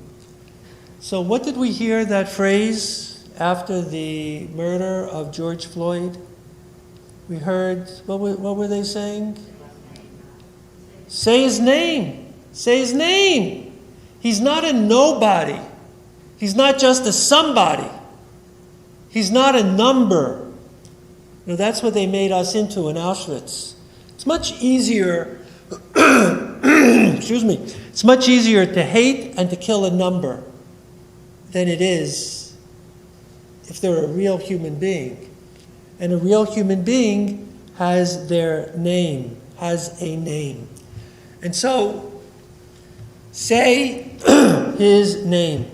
So what did we hear that phrase after the murder of George Floyd? We heard, what were they saying? Say his name. Say his name. He's not a nobody. He's not just a somebody. He's not a number. You know, that's what they made us into in Auschwitz. It's much easier, excuse me, it's much easier to hate and to kill a number than it is if they're a real human being. And a real human being has their name, has a name. And so, say his name.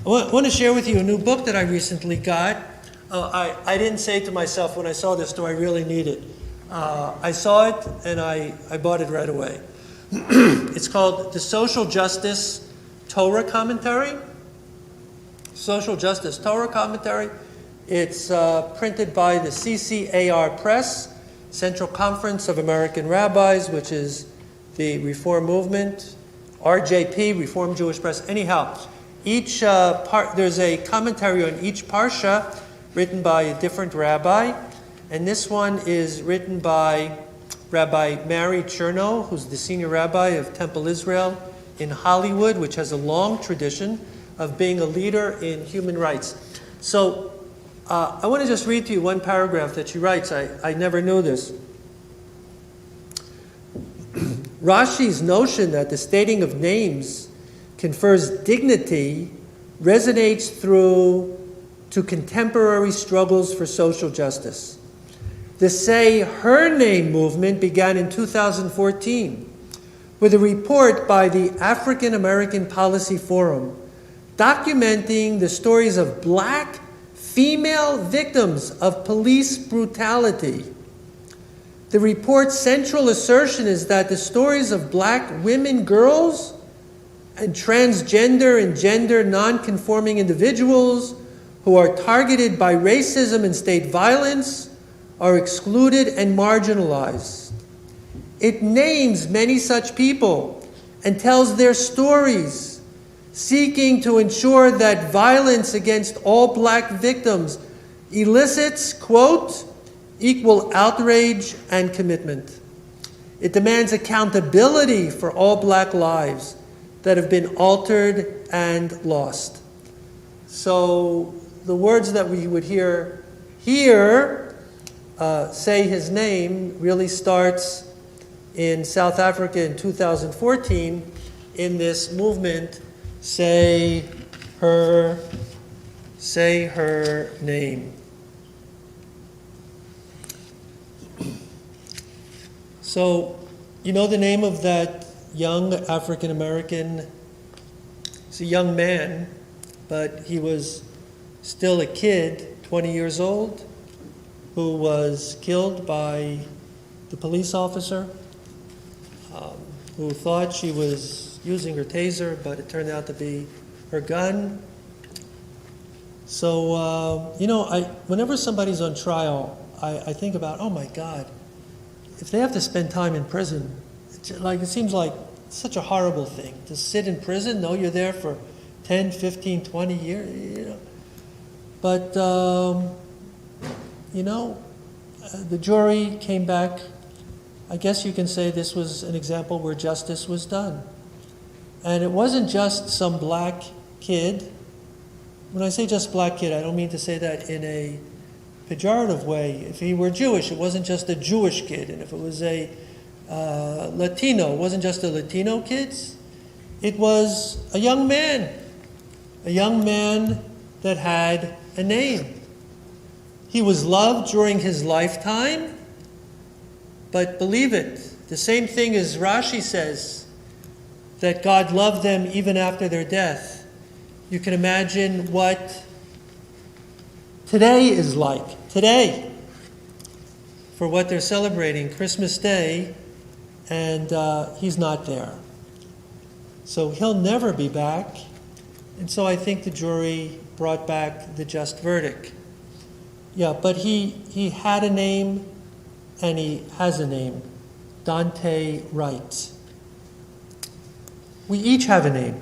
I want to share with you a new book that I recently got. I didn't say to myself when I saw this, do I really need it? I saw it and I bought it right away. It's called The Social Justice Torah Commentary. Social Justice Torah Commentary. It's printed by the CCAR Press, Central Conference of American Rabbis, which is the Reform Movement, RJP, Reform Jewish Press. Anyhow, each there's a commentary on each parsha written by a different rabbi, and this one is written by Rabbi Mary Chernow, who's the senior rabbi of Temple Israel in Hollywood, which has a long tradition of being a leader in human rights. So I want to just read to you one paragraph that she writes. I never knew this. Rashi's notion that the stating of names confers dignity resonates through to contemporary struggles for social justice. The Say Her Name movement began in 2014 with a report by the African American Policy Forum documenting the stories of black female victims of police brutality. The report's central assertion is that the stories of black women, girls, and transgender and gender non-conforming individuals who are targeted by racism and state violence are excluded and marginalized. It names many such people and tells their stories, seeking to ensure that violence against all black victims elicits, quote, equal outrage and commitment. It demands accountability for all black lives that have been altered and lost. So the words that we would hear here, say his name, really starts in South Africa in 2014 in this movement, say her name. So, you know the name of that young African American? He's a young man, but he was still a kid, 20 years old, who was killed by the police officer who thought she was using her taser, but it turned out to be her gun. So, whenever somebody's on trial, I think about, oh my God, if they have to spend time in prison, it seems like such a horrible thing to sit in prison. No, you're there for 10, 15, 20 years, But, the jury came back. I guess you can say this was an example where justice was done. And it wasn't just some black kid. When I say just black kid, I don't mean to say that in a pejorative way. If he were Jewish, it wasn't just a Jewish kid. And if it was a Latino, it wasn't just a Latino kid. It was a young man that had a name. He was loved during his lifetime, but believe it, the same thing as Rashi says, that God loved them even after their death. You can imagine what today is like, today, for what they're celebrating, Christmas Day, and he's not there. So he'll never be back, and so I think the jury brought back the just verdict. Yeah, but he had a name, and he has a name. Dante writes. We each have a name.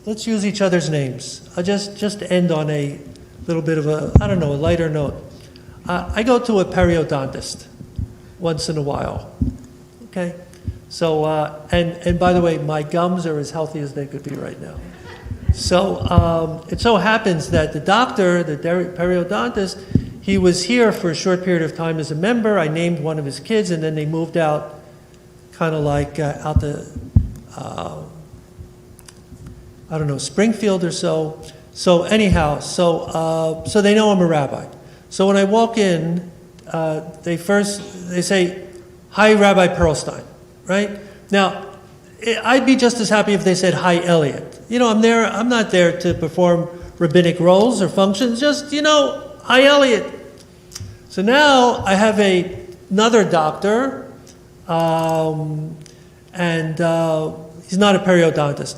Let's use each other's names. I'll just end on a little bit of a lighter note. I go to a periodontist. once in a while. Okay? So, and by the way, my gums are as healthy as they could be right now. So, it so happens that the doctor, the periodontist, he was here for a short period of time as a member. I named one of his kids, and then they moved out, kind of like out to, I don't know, Springfield or so. So anyhow, so they know I'm a rabbi. So when I walk in, they say, "Hi, Rabbi Perlstein," right? Now, I'd be just as happy if they said, "Hi, Elliot." You know, I'm not there to perform rabbinic roles or functions, just, "Hi, Elliot." So now I have another doctor, and he's not a periodontist,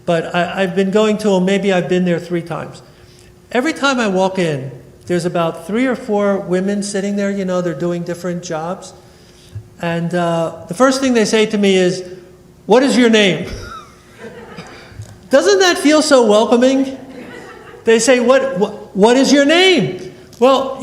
but I've been going to him, maybe I've been there 3 times. Every time I walk in, there's about 3 or 4 women sitting there, they're doing different jobs. And the first thing they say to me is, "What is your name?" Doesn't that feel so welcoming? They say, what is your name? Well,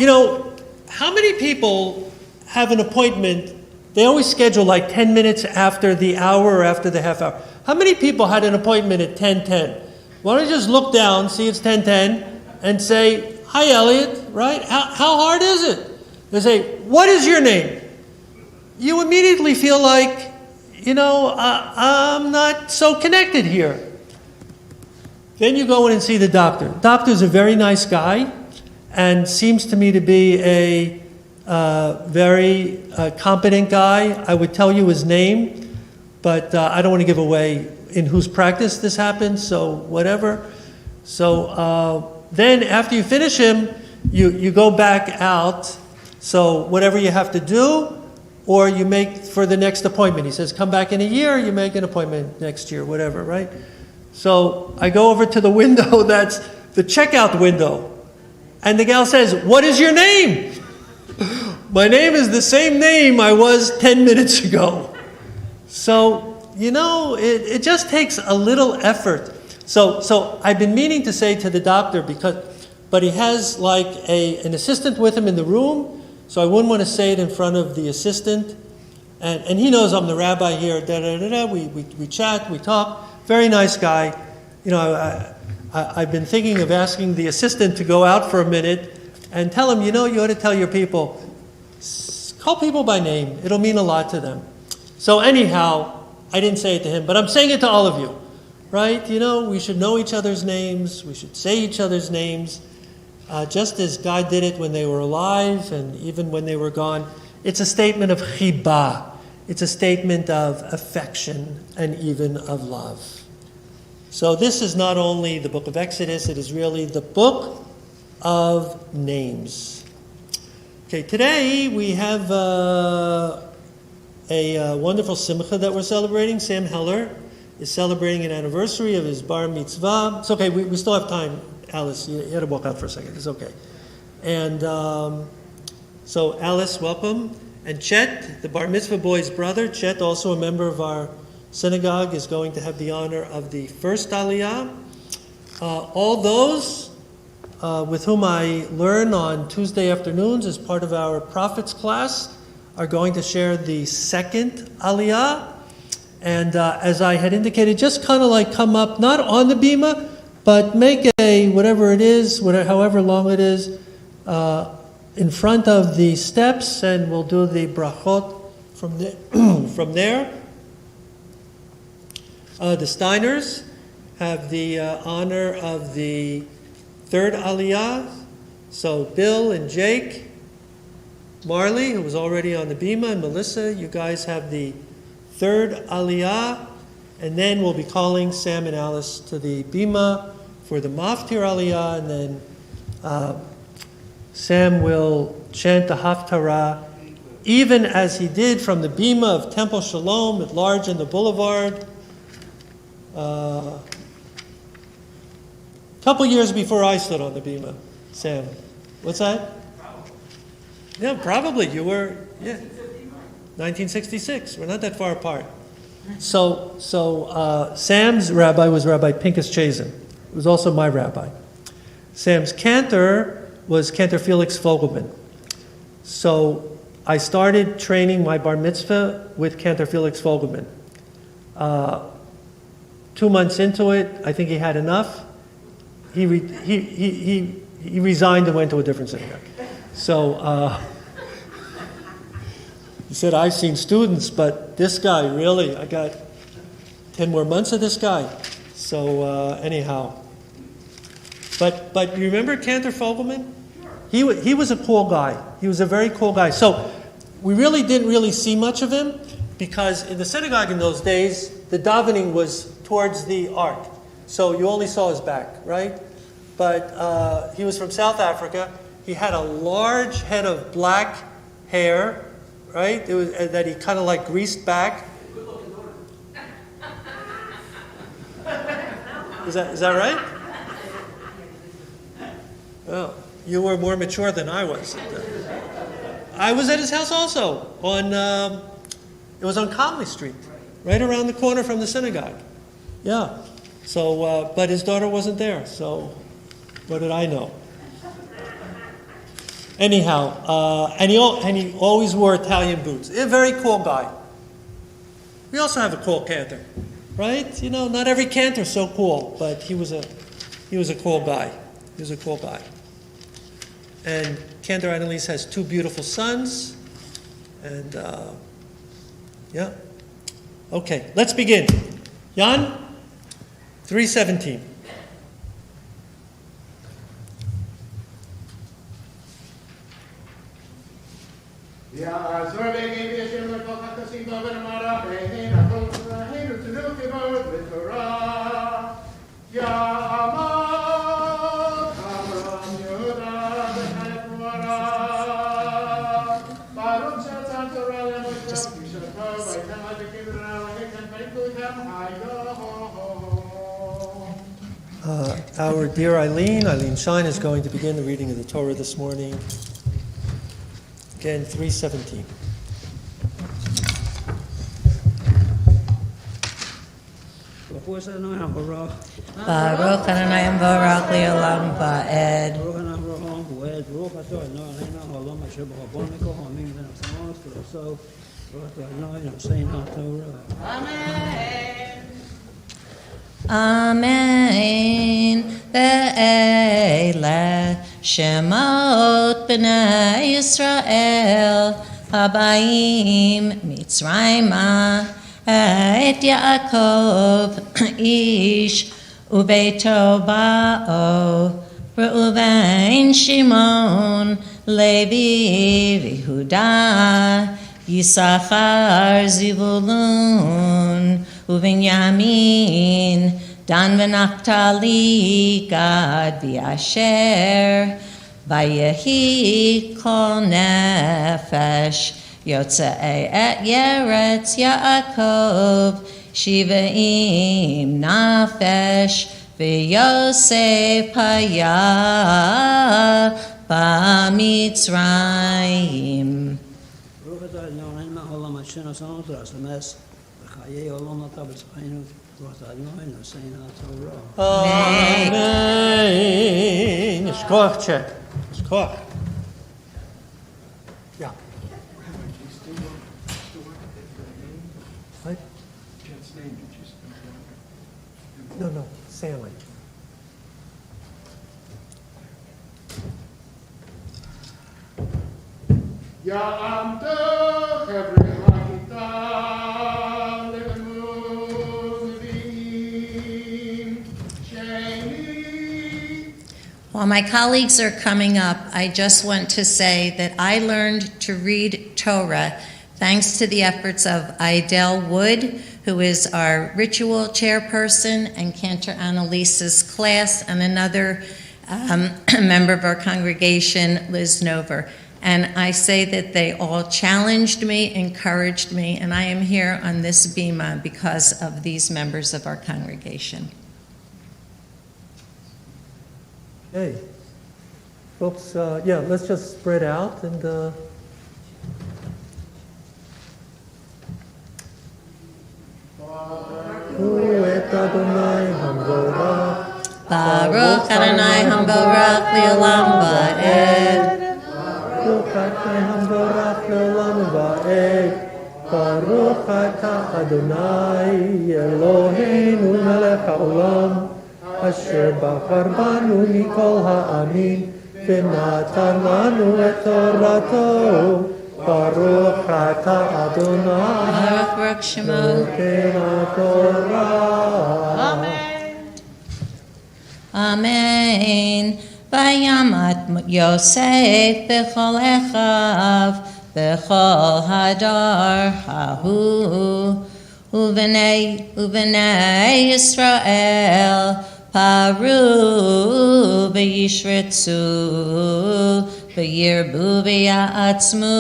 how many people have an appointment? They always schedule like 10 minutes after the hour or after the half hour. How many people had an appointment at 10:10? Why don't you just look down, see it's 10:10, and say, "Hi, Elliot," right? How hard is it? They say, "What is your name?" You immediately feel like, I'm not so connected here. Then you go in and see the doctor. The doctor's a very nice guy and seems to me to be a very competent guy. I would tell you his name, but I don't want to give away in whose practice this happens, so whatever. So then after you finish him, you go back out. So whatever you have to do, or you make for the next appointment. He says, "Come back in a year," you make an appointment next year, whatever, right? So I go over to the window, that's the checkout window. And the gal says, "What is your name?" My name is the same name I was 10 minutes ago. So, it just takes a little effort. So I've been meaning to say to the doctor, but he has like an assistant with him in the room, so I wouldn't want to say it in front of the assistant. And he knows I'm the rabbi here, we chat, we talk. Very nice guy. I've been thinking of asking the assistant to go out for a minute and tell him, you ought to tell your people, call people by name. It'll mean a lot to them. So anyhow, I didn't say it to him, but I'm saying it to all of you, right? We should know each other's names. We should say each other's names, just as God did it when they were alive and even when they were gone. It's a statement of chibah. It's a statement of affection and even of love. So this is not only the book of Exodus, it is really the book of names. Okay, today we have a wonderful simcha that we're celebrating. Sam Heller is celebrating an anniversary of his bar mitzvah. It's okay, we still have time, Alice. You had to walk out for a second. It's okay. And so Alice, welcome. And Chet, the bar mitzvah boy's brother, Chet, also a member of our synagogue, is going to have the honor of the first aliyah. All those with whom I learn on Tuesday afternoons as part of our prophets class are going to share the second aliyah. And as I had indicated, just kind of like come up, not on the bima, but make a, whatever it is, however long it is, in front of the steps, and we'll do the brachot from there. The Steiners have the honor of the third aliyah. So Bill and Jake, Marley, who was already on the bima, and Melissa, you guys have the third aliyah. And then we'll be calling Sam and Alice to the bima for the maftir aliyah, and then Sam will chant the haftarah, even as he did from the bima of Temple Shalom at large in the boulevard. A couple years before I stood on the bima, Sam. What's that? Yeah, probably. You were, 1966. We're not that far apart. So Sam's rabbi was Rabbi Pinchas Chazin. It was also my rabbi. Sam's cantor was Cantor Felix Fogelman. So I started training my bar mitzvah with Cantor Felix Fogelman. 2 months into it, I think he had enough. He resigned and went to a different synagogue. So he said, I've seen students, but this guy, really, I got 10 more months of this guy. So anyhow. But you remember Cantor Fogelman? He was a cool guy. He was a very cool guy. So we really didn't really see much of him because in the synagogue in those days, the davening was towards the ark. So you only saw his back, right? But he was from South Africa. He had a large head of black hair, right? It was that he kind of like greased back. Is that right? Well, you were more mature than I was. I was at his house also on. It was on Conley Street, right around the corner from the synagogue. Yeah. So, but his daughter wasn't there. So, what did I know? Anyhow, and he always wore Italian boots. A very cool guy. We also have a cool cantor, right? You know, not every cantor's so cool, but he was a cool guy. He was a cool guy. And Cantor Annalise has 2 beautiful sons. And, yeah. Okay, let's begin. Jan, 3:17. Our dear Eileen Shine, is going to begin the reading of the Torah this morning. Again, 3:17. Baruch Adonai Baruch Leolam Va'ed. Amen. Ve'ele Shemot B'nai Yisrael Habayim Mitzrayma Et Yaakov Ish Ubeito Ba'o Reuven Shimon Levi Yehuda Yisachar Zivulun Uvinyamin Dan v'Naftali Gad v'Asher Vayehi Kol Nefesh Yotzei Et Yeretz Yaakov Shivaim Nafesh V'Yosef Haya B'Mitzrayim. Amen. Yishkoch, check. Yishkoch. Yeah. What? No, Sally. While my colleagues are coming up, I just want to say that I learned to read Torah thanks to the efforts of Idel Wood, who is our ritual chairperson, and Cantor Annalise's class, and another member of our congregation, Liz Nover. And I say that they all challenged me, encouraged me, and I am here on this bima because of these members of our congregation. Hey, folks, let's just spread out and Baruch Adonai Hamborach Leolam Va'ed. המבורך לעולם ועד. ברוך אתה אדוני אלוהינו מלך העולם, אשר בחר בנו מכל העמים, ונתן לנו את תורתו. ברוך אתה אדוני Baruch Shemot. נותן התורה. Amen. Vayamat Yosef b'chol echav b'chol hadar hahu uvenei Yisrael paru v'yishritzu v'yirbu v'ya'atzmu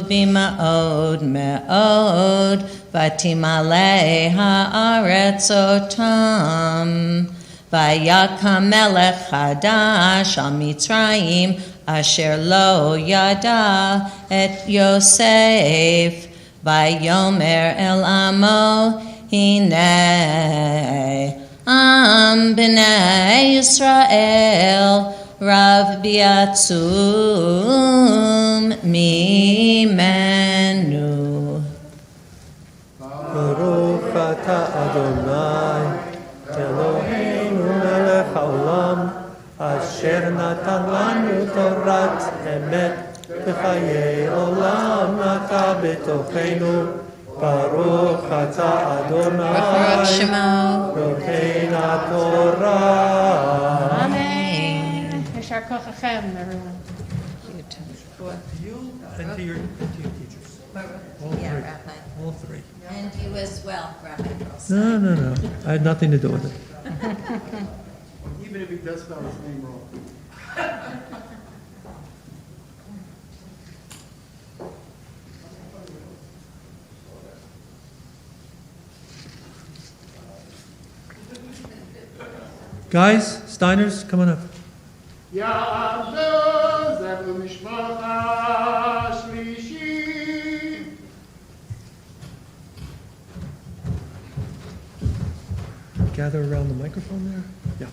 b'ma'od me'od v'timalei ha'aretz otam. Vayakam melech hadash al Mitzrayim asher lo yada et Yosef. Vayomer el amo hinei am b'nei Yisrael rav biatzum mimenu. Baruch ata Adonai Eloheinu melech haolam, asher natan lanu torat emet, v'chayei olam nata b'tochenu. Baruch ata Adonai Baruch Shemot. noten haTorah. Amen. Yeshar kochachem, everyone. To you and to your teachers. All Yeah, three. Rabbi. All three. And you as well, Rabbi Gross. No. I had nothing to do with it. Even if he does spell his name wrong. Guys, Steiners, come on up. יעבדו זה במשפחה שלישית. Gather around the microphone there. Yeah.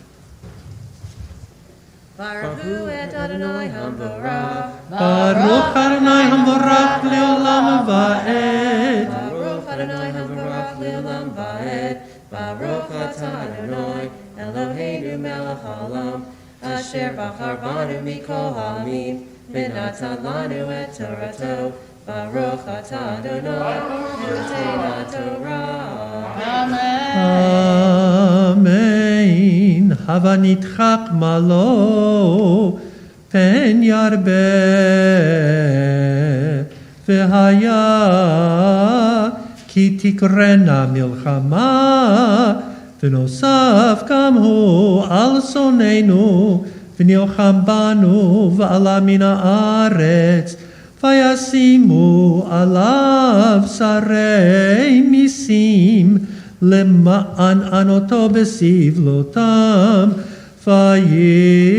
Baruch et Adonai hamvorach. Baruch Adonai hamvorach leolam va'ed. Baruch Adonai hamvorach le'olam va'ed. Baruch atah Adonai Eloheinu melech haolam, asher bachar banu mikol ha'amim, v'natan lanu et torato. Baruch atah Adonai noten haTorah. Amen. Hava nitchak malo pen yarbe v'haya ki tikrena milchama v'nosaf gam hu al sonenu v'nilcham banu v'ala min haaretz v'yasimu alav sarei misim למען ענותו בסבלותם, ויבן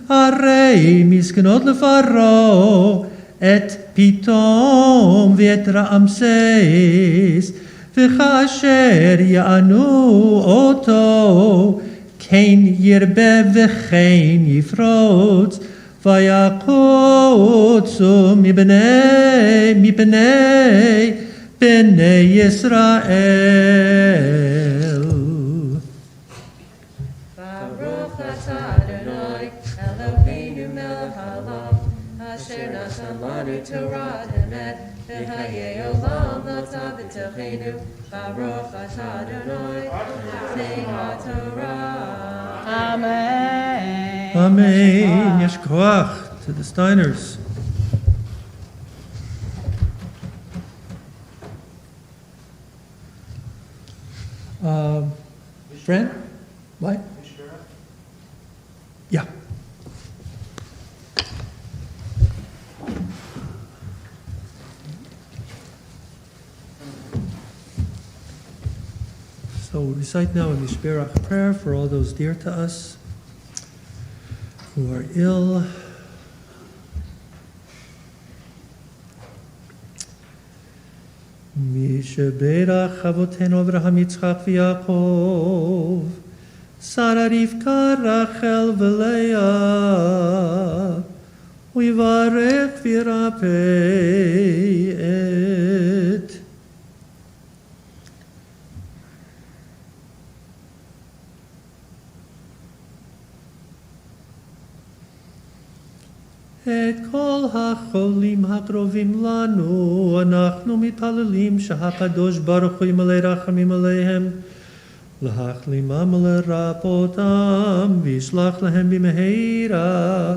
הרי מסכנות לפרעה את פתאום ואת רעמסס, וכאשר יענו אותו, כן ירבה וכן יפרוץ, ויקוצו מפני Bnei Yisrael. Baruch atah Adonai Eloheinu melech haolam, asher natan lanu Torah emet, v'chayei olam nata b'tochenu. Baruch atah Adonai noten haTorah. Amen. Amen. Yesh koach to the Steiners. Fran? What? Yeah. So we recite now a Mishberach prayer for all those dear to us who are ill. מי שברך אבותינו אברהם יצחק ויעקב, שרה רבקה רחל ולאה, ויברך וירפא את כל החולים הקרובים לנו, אנחנו מתפללים שהקדוש ברוך הוא ימלא רחמים עליהם, להחלימם ולרפאותם, וישלח להם במהרה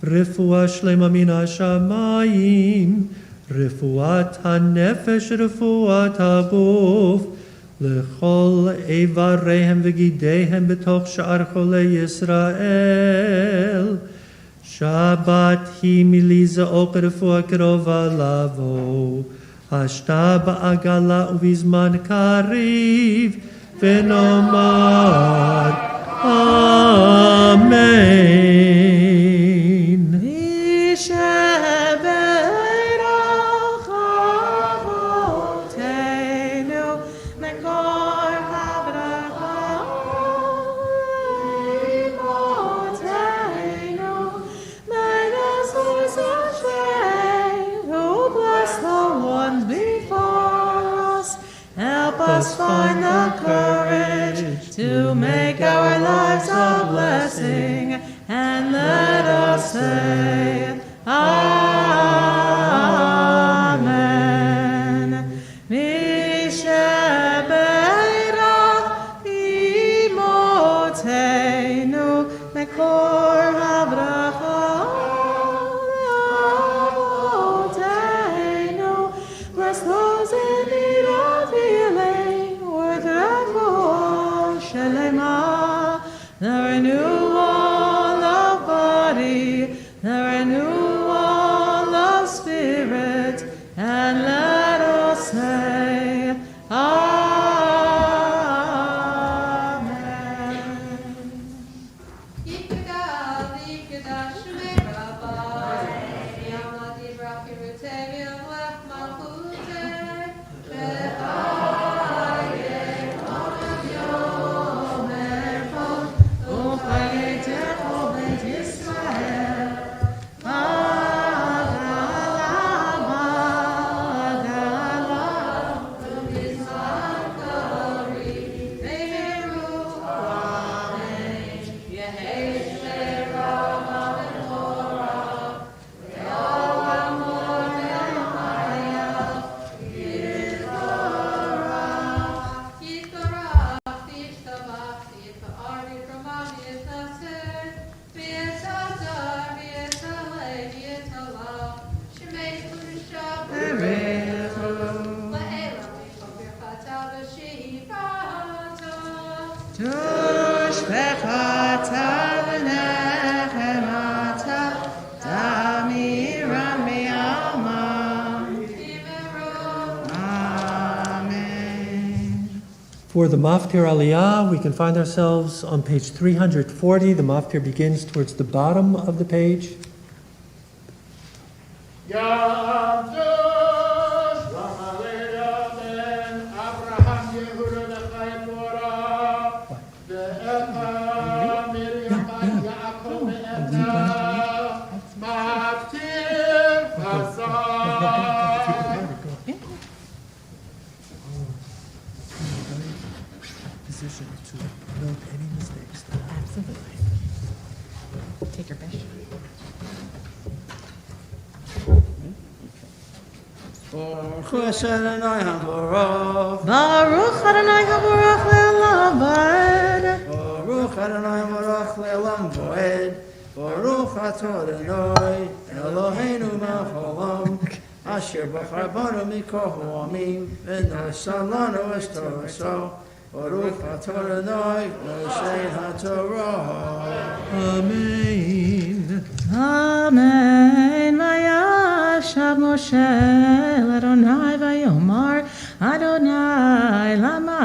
רפואה שלמה מן השמיים, רפואת הנפש, רפואת הגוף, לכל איבריהם וגידיהם בתוך שאר חולי ישראל. שבת היא מלזעוק רפואה קרובה לבוא, השתה בעגלה ובזמן קריב, ונאמר אמן. מי שברך אבותינו, מקור הברכה, אמותינו, may the source of strength, who bless the ones before us, help us find the courage to make our lives a blessing, and let us say, Amen. Mi shebeirach imotenu, mekor habracha, avotenu, bless those in need of healing, with refuah shelema, the renewal of body, the renewal of spirit, and let us say, Amen. For the Maftir Aliyah, we can find ourselves on page 340. The Maftir begins towards the bottom of the page. Position to note any mistakes. Absolutely. Take your best shot. Baruch Adonai HaBaruch. Baruch Adonai HaBaruch Le'olam Va'ed. Baruch Adonai HaBaruch Le'olam Va'ed. Baruch Atah Adonai Eloheinu Melech Haolam Asher Bachar Banu Mikol Ha'amim V'nasa Lanu Es Toraso. Baruch Atah Adonai Moshe HaTorah. Amen. Amen. Vayashav Moshe l'Adonai vayomar Adonai lama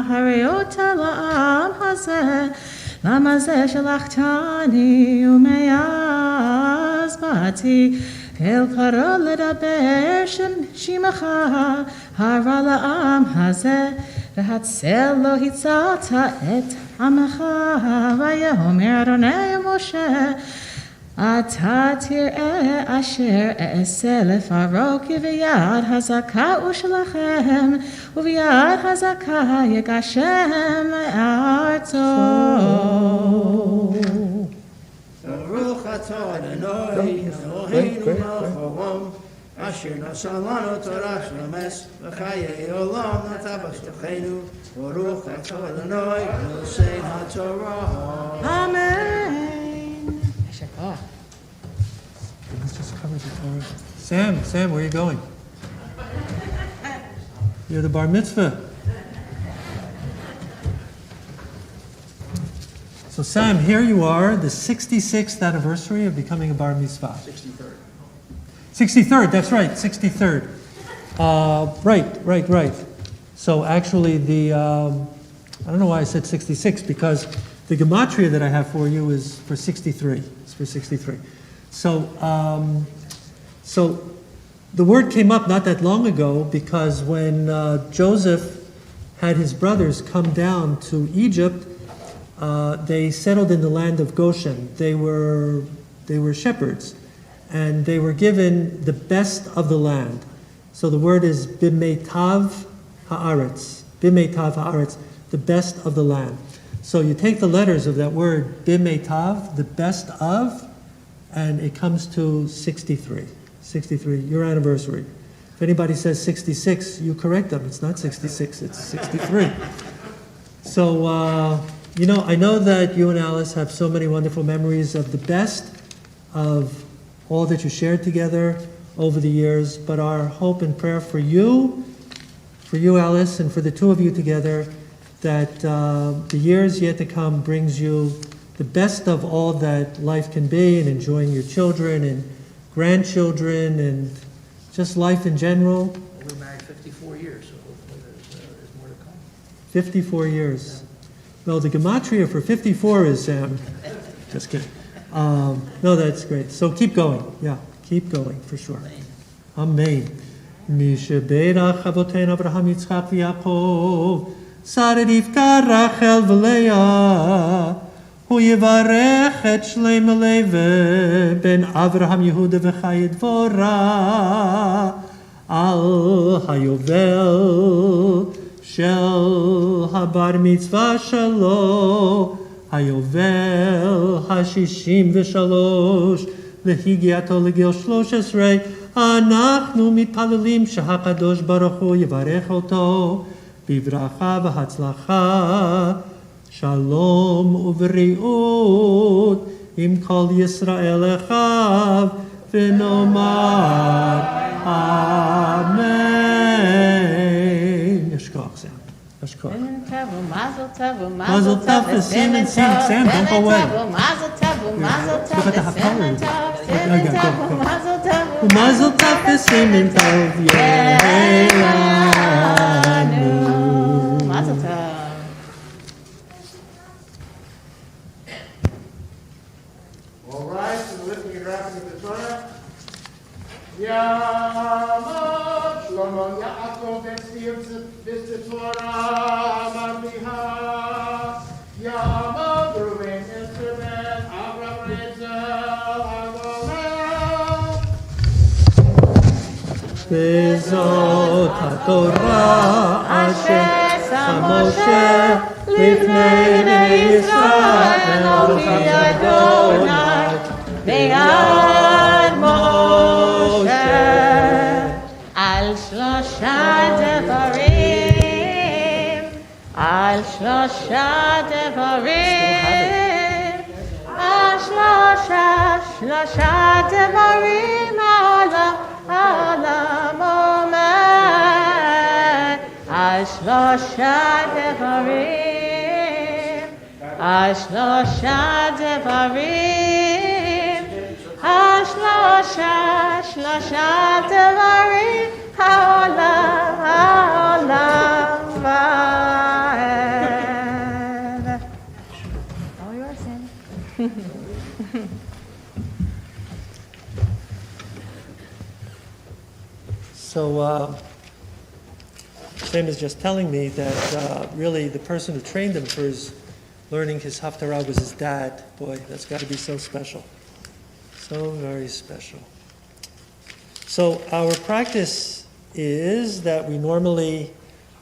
hariota la'am hazeh lama zeh shalachthani ume'az bati el karo ledaber shimacha hara la'am hazeh v'hatzel lo hitzata et amecha vayomer Adonai Moshe אתה תראה אשר אעשה לפרעה כי ביד חזקה ושלכם וביד חזקה יגשם מארצו. ברוך אתה אדוני אלוהינו מלך העולם אשר נשא לנו תורה של אמס וחיי עולם נטע בשטחנו. ברוך אתה אדוני נושא התורה. אמן. Let's just cover the Torah. Sam, where are you going? You're the bar mitzvah. So Sam, here you are, the 66th anniversary of becoming a bar mitzvah. 63rd. 63rd, that's right, 63rd. Right. So actually I don't know why I said 66, because the gematria that I have for you is for 63. It's for 63. So the word came up not that long ago because when Joseph had his brothers come down to Egypt, they settled in the land of Goshen. They were shepherds, and they were given the best of the land. So the word is bimetav haaretz, the best of the land. So you take the letters of that word bimetav, the best of, and it comes to 63. 63, your anniversary. If anybody says 66, you correct them. It's not 66, it's 63. So, I know that you and Alice have so many wonderful memories of the best of all that you shared together over the years, but our hope and prayer for you, Alice, and for the two of you together, that the years yet to come brings you the best of all that life can be, and enjoying your children and grandchildren and just life in general. We're married 54 years, so hopefully there's more to come. 54 years. Well, the gematria for 54 is, just kidding. No, that's great. So keep going. Yeah, keep going for sure. Amen. Misheberach Avoteinu Avraham Yitzchak v'Yaakov Sarah Rivka Rachel v'Leah Hu yivarech et Shlomo Levi ben Avraham Yehuda v'Chai Dvorah al hayovel shel habar mitzvah shelo hayovel hashishim v'shalosh lehigiato legil 13 אנחנו מתפללים שהקדוש ברוך הוא יברך אותו בברכה והצלחה, שלום ובריאות עם כל ישראל אחיו, ונאמר אמן. יש כוח, סם. יש כוח. Mazel tov, sing and sing. Sam, don't go away. Mazel tov, Look at the haftarah. mazel tov, Mazel tov, v'simen tov, ye'elanu. mazel tov. All right, so the lifting and wrapping of the Torah. Yamot Shlomo Yaakov Etzir V'Tzir Torah Marmiha Yamot Ruben Esther Ben Avram Ritzel Agolel Bezot HaTorah Asher Moshe Lifnei Bnei Yisrael Adonai Be'ad Moshe al shlosha devarim, al shlosha devarim, al shlosha devarim olam omer, al shlosha devarim, al shlosha devarim, השלושה דברים העולם ועד. All yours, Sam. So, Sam is just telling me that really the person who trained him for his learning his haftarah was his dad. Boy, that's got to be so special. So very special. So our practice is that we normally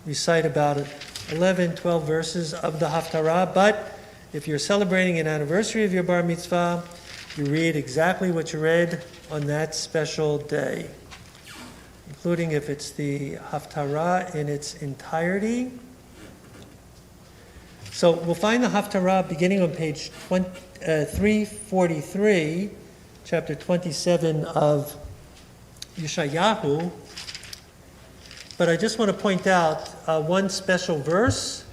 recite about 11, 12 verses of the Haftarah, but if you're celebrating an anniversary of your bar mitzvah, you read exactly what you read on that special day, including if it's the Haftarah in its entirety. So we'll find the Haftarah beginning on page 343, chapter 27 of Yeshayahu. But I just want to point out one special verse,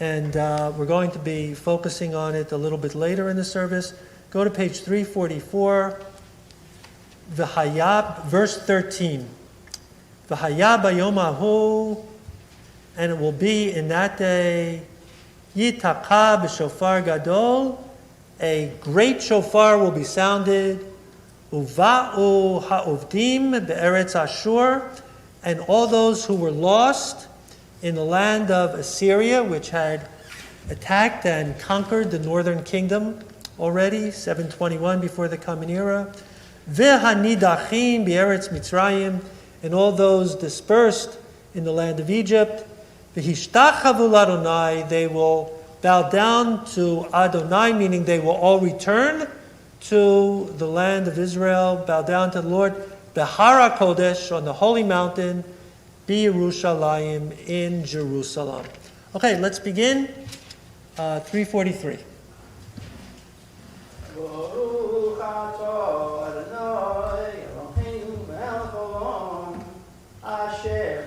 and we're going to be focusing on it a little bit later in the service. Go to page 344, verse 13. V'haya bayom ahu, and it will be in that day, Yitaka b'shofar gadol, a great shofar will be sounded, Uva'u ha'uvdim be'eretz Ashur, and all those who were lost in the land of Assyria, which had attacked and conquered the northern kingdom already, 721 before the Common Era, Ve'hanidachim be'eretz Mitzrayim, and all those dispersed in the land of Egypt, V'hishtachavu l'Adonai, they will bow down to Adonai, meaning they will all return to the land of Israel, bow down to the Lord, Behara Kodesh, on the holy mountain, Yerushalayim, in Jerusalem. Okay, let's begin. 343. Asher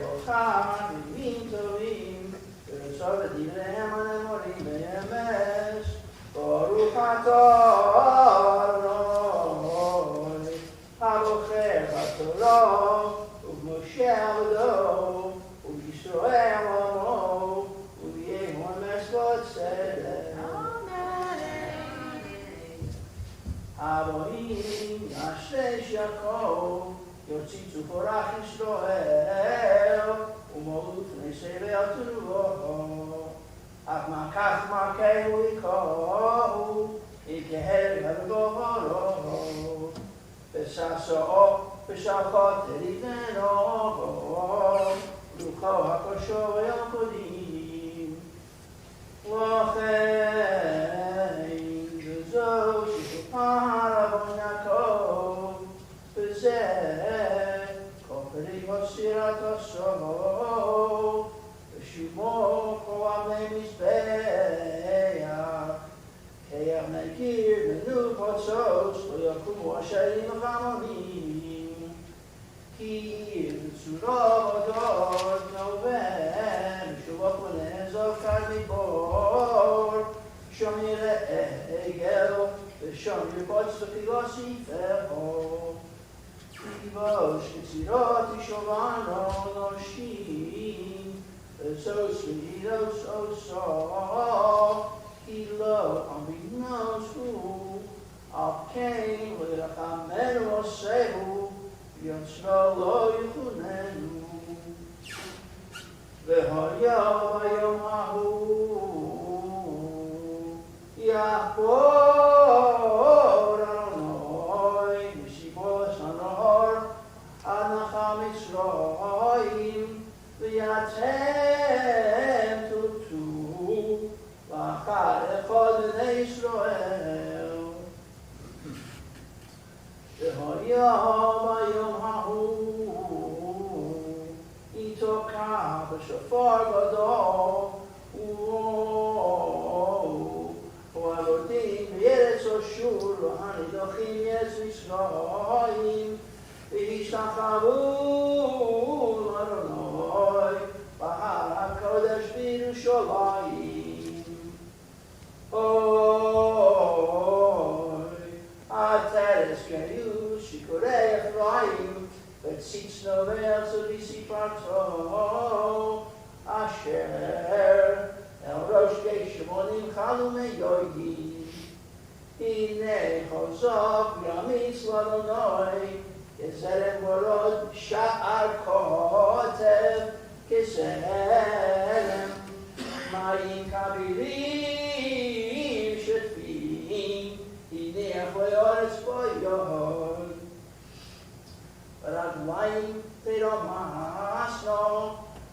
Adlaim Terom Masno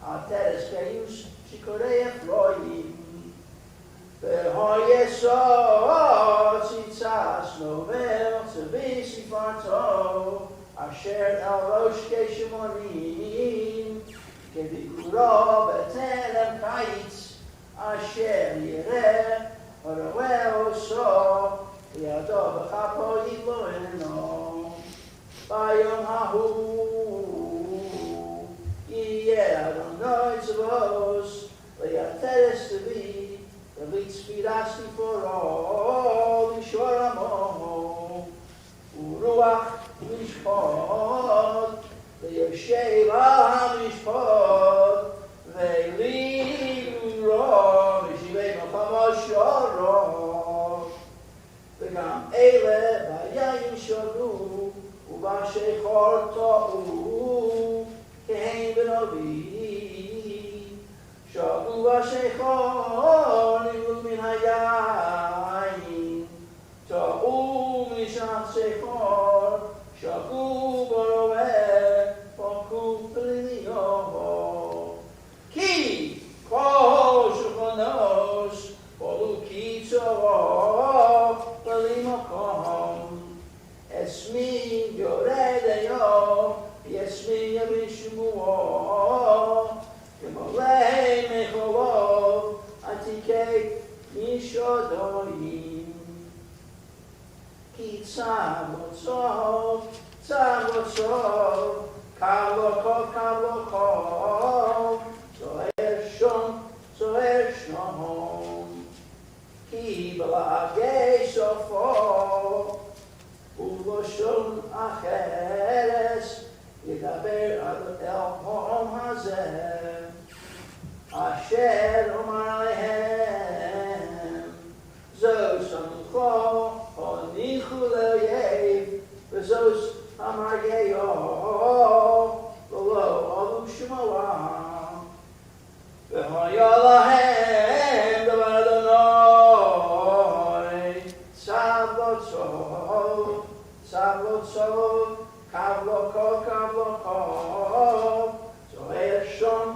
Ateres Keus Shikorei Efroim Behoyesot Tzitzas Novel Tzavisi Farto Asher El Rosh Keshemonim Kevikuro Betelem Kaitz Asher Yireh Orwell So Yadov Chapo Yitloeno Bayom Hahu Yeh Adonai Tzavos Leyateres Tevi Lelit Spirasti for all Yishoramo Uruach Mishpot Leyoshev Al Mishpot Ve'li Uro V'shivei Machama Shoro V'gam Eile V'yayim Shodu U'v'ashechor To'u Kehem B'novi Shodu V'ashechor Nilu Min Hayayim To'u Mishan Sechor Shaku Borove Poku Plinio Ki Ko Shukonos Poluki Tzoro Palimokom Esmi Yoredeyo Yesmi Yabishmuo Kimolei Mecholov Atike Mishodoyim Ki Tzavotzov Tzavotzov Kavlokov Zoher Shom Ki Balagei Sofo Uloshon Acheres Yidaber El Hom Hazeh Asher Omar Alehem Zos Anucho Onichu Le'yev V'zos Amar Yeyo V'lo Alu Shemoah V'hoya Lahem Davar Adonai Tzavotzov Tzavotzov Kavlokov Zoher Shom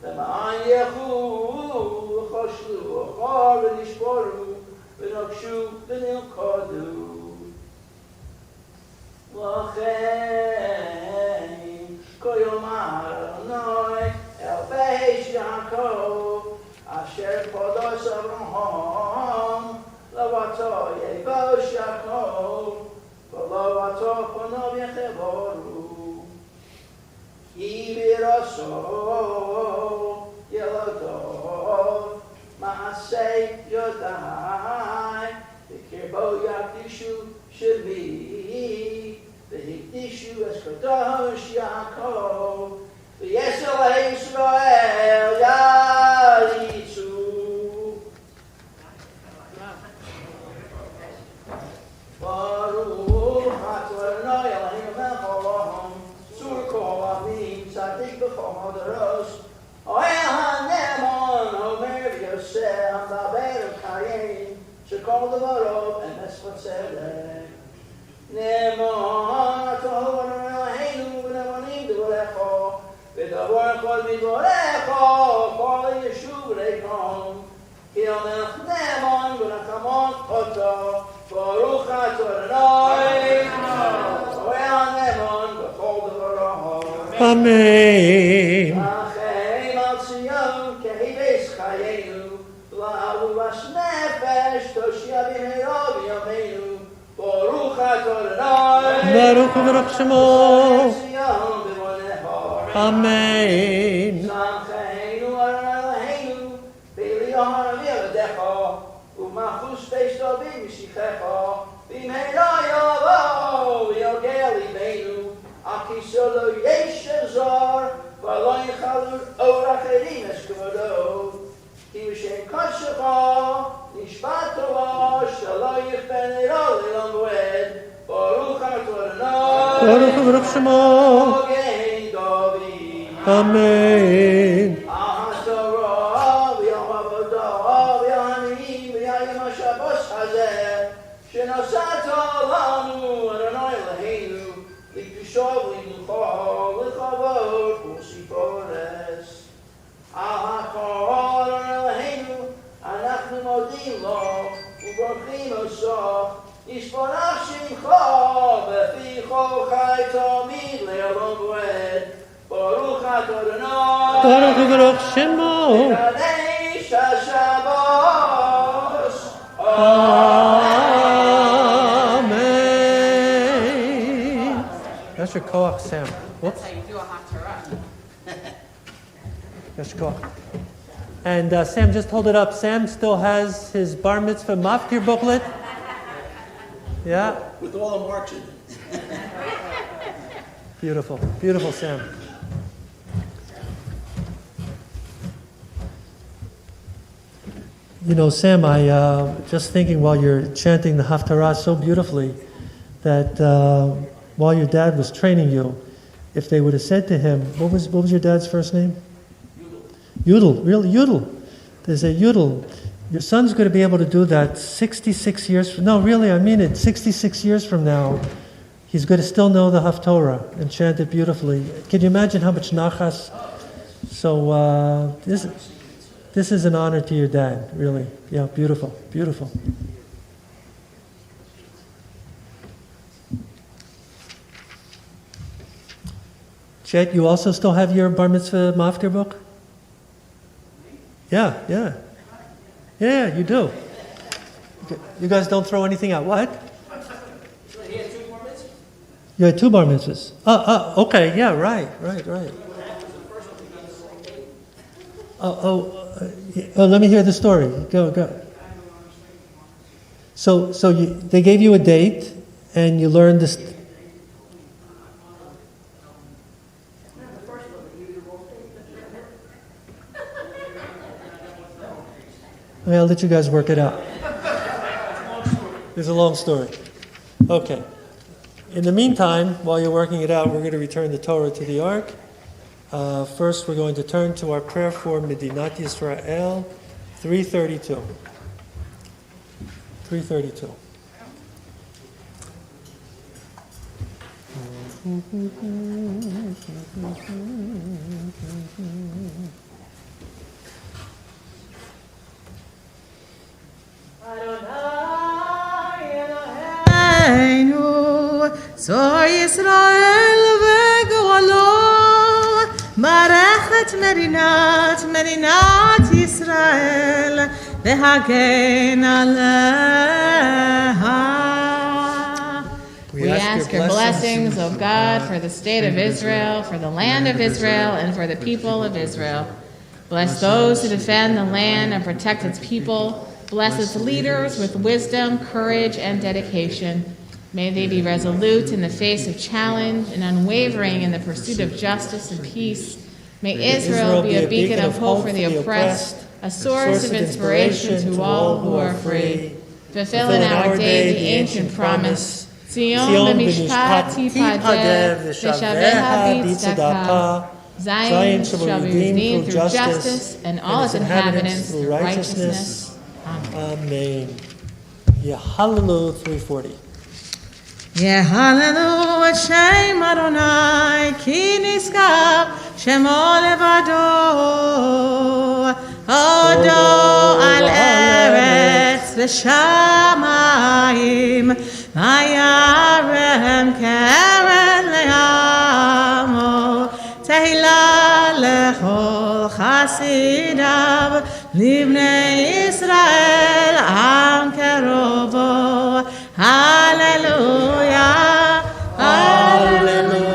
Le'man Yehu Choshlu Ochor V'nishporu V'nokshu V'nilkodu L'chein Koyomar Adonai El Beis Yaakov Asher Podos Avraham Lavato Yevosh Yaakov V'lavato Ponov Yechevoru Ki Biraso Yelodov Maaseh Yodai V'kirbo Yakdishu Shemi V'hikdishu Es Kadosh Yaakov V'yesel Yisrael Yalitzu Baruch Adonai Eloheinu melech haolam Tzur kol ha'amim Tzadik b'chol ha'daros Oel ha'nemon Omer v'yoseh Ha'daber v'kayin Shekol devarov Emes v'tzedek Nemon Atohu Eloheinu V'nemonim d'vorecho V'davar kol midvorecho Kol yeshuv rekom Ki Melech Nemon V'nachamot Oto Baruch Adonai Oel Nemon V'chol devarov Amen. Achei Al Tzion Kehives Chayenu V'la'alu Vas Nefesh Toshia B'meirav Yameinu Baruch Adonai Baruch Baruch Shemo. Tzion B'moneho Amen. Samcheinu Eloheinu B'liyahar V'yavadecha U'machus Beis David Mishichecha B'meira Yavo V'yogel Ibeinu Akisolo Yeshazar V'lo Yichalu Orach Erim Eskavodo Ki V'shem Kashecha Nishbat Torah Shalo Yichben Eira L'Olam Voed Baruch Adonai Baruch Baruch Shemo. Ogein David Amen. Ahasara V'yahavodah V'yahanim V'yayim HaShabbos Hazeh Shenosata Lanu Adonai Eloheinu Baruch Baruch Shemot. Kadesh Shabbos. Amen. That's your koach, Sam. Whoops. That's how you do a haftarah. That's your koach. And Sam, just hold it up. Sam still has his bar mitzvah mafkir booklet. Yeah. With all the marks in it. Beautiful. Beautiful, Sam. You know, Sam, I just thinking while you're chanting the Haftarah so beautifully that while your dad was training you, if they would have said to him, what was your dad's first name? Yudel. Really, Yudel. They say, Yudel, your son's going to be able to do that 66 years from... No, really, I mean it. 66 years from now, he's going to still know the Haftorah and chant it beautifully. Can you imagine how much nachas? So this is an honor to your dad, really. Yeah, beautiful, beautiful. Chet, you also still have your bar mitzvah maftir book? Yeah, you do. You guys don't throw anything out. What? You had 2 bar mitzvahs. Okay, yeah, right. Let me hear the story. Go. So they gave you a date, and you learned this. I'll let you guys work it out. It's a long story. Okay. In the meantime, while you're working it out, we're going to return the Torah to the Ark. First, we're going to turn to our prayer for Medinat Yisrael, 332. 332. Zor Yisrael v'golo Marechet Medinat Yisrael V'hagen aleha. We ask your blessings, O God, for the state of Israel, for the land of Israel, and for the people of Israel. Bless those who defend the land and protect its people. Bless its leaders with wisdom, courage, and dedication. May they be resolute in the face of challenge and unwavering in the pursuit of justice and peace. May Israel be a beacon of hope for the oppressed, a source of inspiration to all who are free. Fulfill in our day the ancient promise. Zion b'mishpat tipadev, v'shaveha b'tzedakah. Zion shall be redeemed through justice, and all its inhabitants through righteousness. Amen. Yehalelu 340. Yehalelu et Shem Adonai ki niskab Shemo levado Odo al eretz v'shamayim Vayarem keren le'amo Tehila lechol chasidav Livnei Yisrael am kerovo Hallelujah, hallelujah.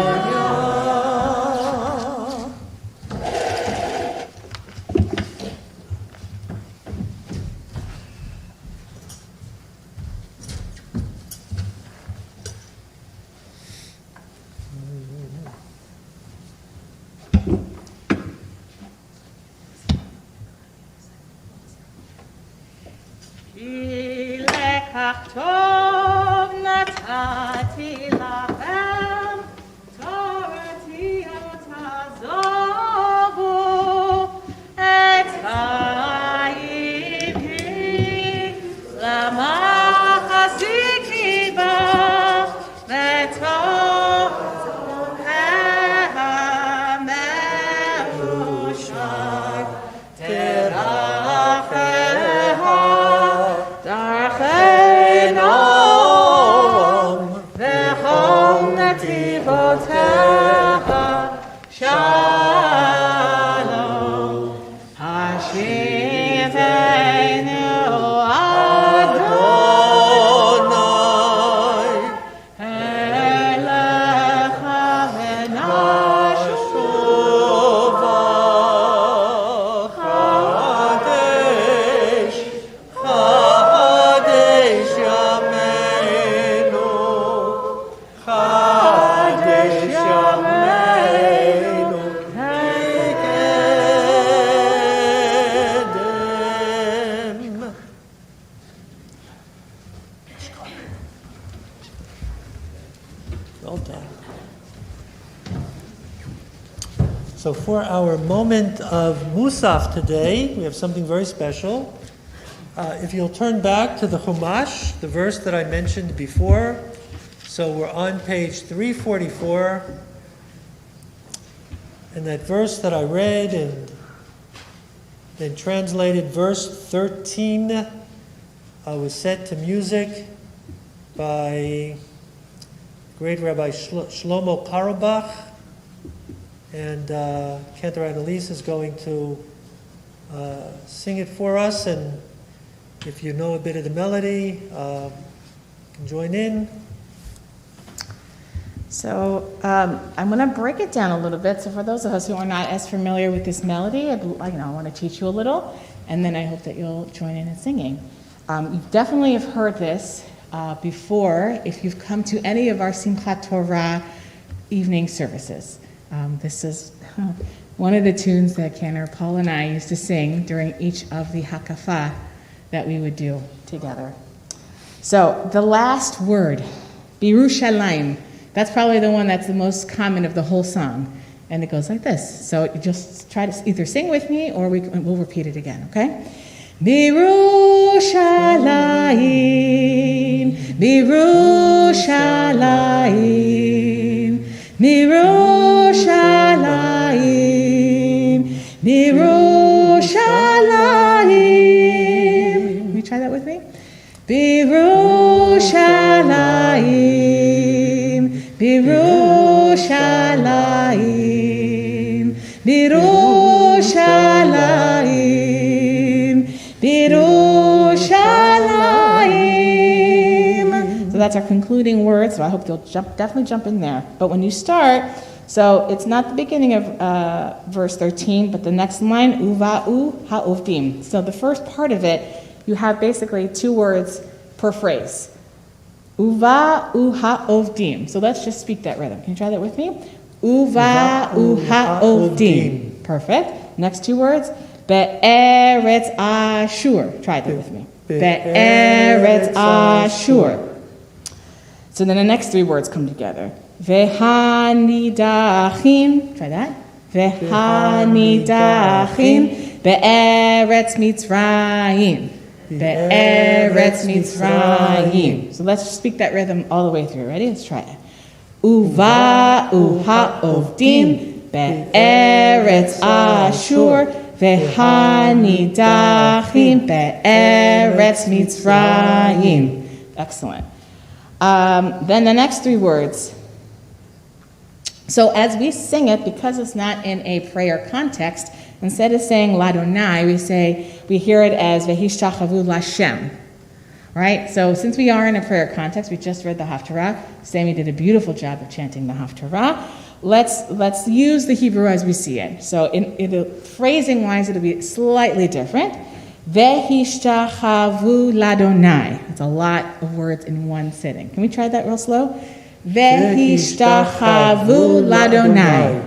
Tov natati lachem, torati tazovu, et ha'yipi, lama chaziki ba, v'tov ha'merushar, teracheha, Shalom. Kadesh Yameinu Kedem. Well done. So for our moment of Musaf today, we have something very special. If you'll turn back to the Chumash, the verse that I mentioned before. So we're on page 344. And that verse that I read and then translated, verse 13, was set to music by great Rabbi Shlomo Carlebach. And Cantor Annalise is going to sing it for us. And if you know a bit of the melody, you can join in. So I'm going to break it down a little bit. So for those of us who are not as familiar with this melody, I want to teach you a little, and then I hope that you'll join in singing. You definitely have heard this before if you've come to any of our Simchat Torah evening services. This is one of the tunes that Cantor Paul and I used to sing during each of the Hakafah that we would do together. So the last word, Birushalayim, that's probably the one that's the most common of the whole song. And it goes like this. So you just try to either sing with me or we'll repeat it again, okay? Birushalayim, Birushalayim, Birushalayim, Birushalayim. Can you try that with me? Birushalayim, Birushalayim, Birushalayim, Birushalayim. So that's our concluding word, so I hope you'll definitely jump in there. But when you start, so it's not the beginning of verse 13, but the next line, Uva'u ha'ovdim. So the first part of it, you have basically 2 words per phrase. Uva'u ha'ovdim. So let's just speak that rhythm. Can you try that with me? Uva'u ha'ovdim. Perfect. Next 2 words. Be'eretz ashur. Try that with me. Be'eretz ashur. So then the next 3 words come together. Vehanidachim. Try that. Vehanidachim. Be'eretz mitzrayim. Be'eretz mitzrayim. So let's just speak that rhythm all the way through. Ready? Let's try it. Uva'u ha'ovdim. Be'eretz ashur. Vehanidachim. Be'eretz mitzrayim. Excellent. Then the next 3 words. So as we sing it, because it's not in a prayer context, instead of saying Ladonai, we hear it as Vehishtachavu Lashem. Right? So since we are in a prayer context, we just read the Haftarah. Sammy did a beautiful job of chanting the Haftarah. Let's use the Hebrew as we see it. So phrasing-wise, it'll be slightly different. Vehishtachavu Ladonai. That's a lot of words in one sitting. Can we try that real slow? Vehishtachavu Ladonai.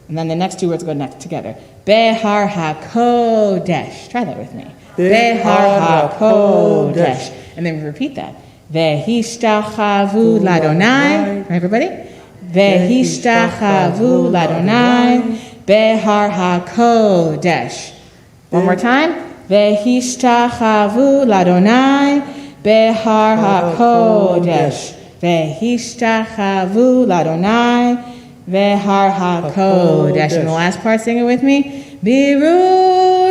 And then the next 2 words go together. Behar HaKodesh. Try that with me. Behar HaKodesh. And then we repeat that. Vehishtachavu Ladonai. Everybody? Vehishtachavu Ladonai. Behar HaKodesh. One more time. Vehishtachavu Ladonai. Behar HaKodesh. Vehishtachavu Ladonai. Behar HaKodesh. And the last part, sing it with me. Birushalayim,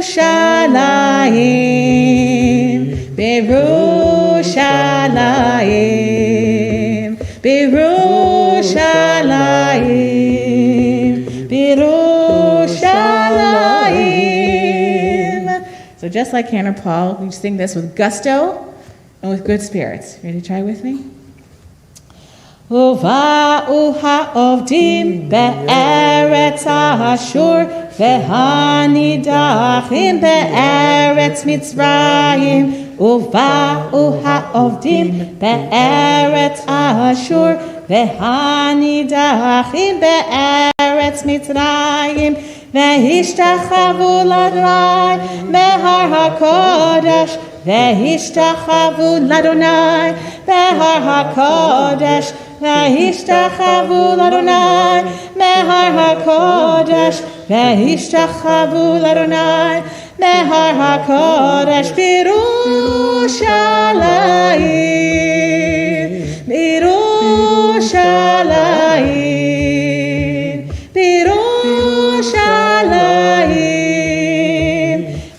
Birushalayim, Birushalayim, Birushalayim. So just like Cantor Paul, we sing this with gusto and with good spirits. Ready to try with me? Uva'u ha'ovdim be'eretz ashur vehanidachim be'eretz mitzrayim. Uva'u ha'ovdim be'eretz ashur והנידחים בארץ מצרים, והשתחוו לאדוני בהר הקודש, והשתחוו לאדוני בהר הקודש, והשתחוו לאדוני בהר הקודש, והשתחוו לאדוני בהר הקודש בירושלים, בירושלים, בירושלים,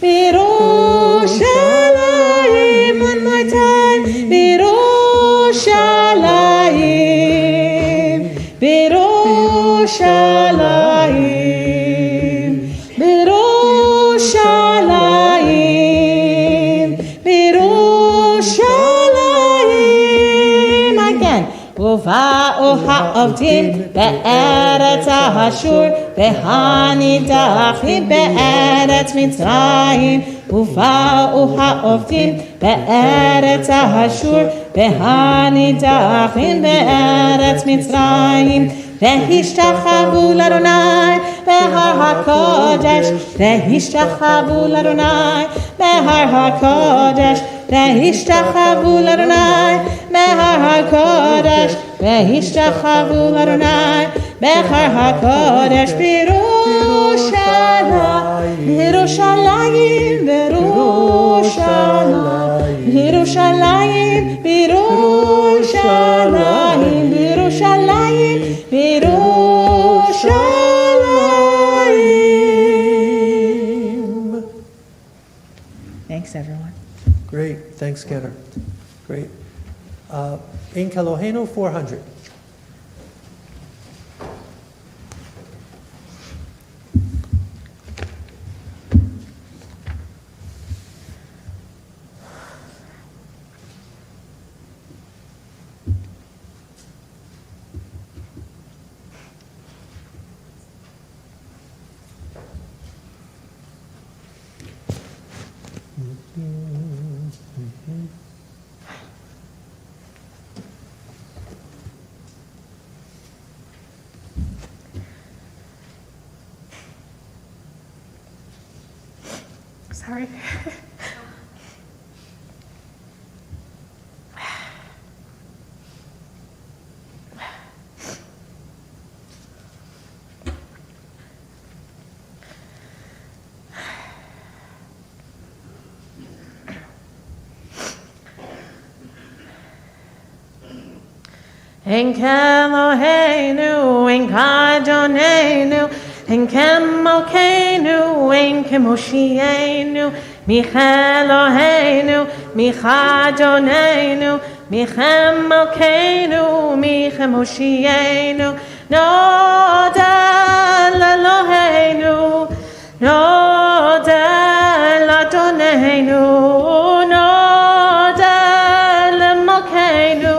בירושלים, one more time, בירושלים, בירושלים, בירושלים, בירושלים, again. ובאו העובדים בארץ האשור, והנידחים בארץ מצרים. ובאו העובדים בארץ האשור, והנידחים בארץ מצרים. והשתחוו לאדוני בהר הקודש, והשתחוו לאדוני בהר הקודש, והשתחוו לאדוני בהר הקודש, והשתחוו לאדוני בהר הקודש בירושלים, בירושלים, בירושלים, בירושלים, בירושלים, בירושלים, בירושלים. Thanks, everyone. Great. Thanks, Kenner. Great. In Kelohenu 400. Sorry. En Kelohenu, en Kadonenu, en Kemalkenu, en Kemoshienu, Michelohenu, Michadonenu, Michemalkenu, Michemoshienu, Nodel Elohenu, Nodel Adonenu, Nodel Malkenu,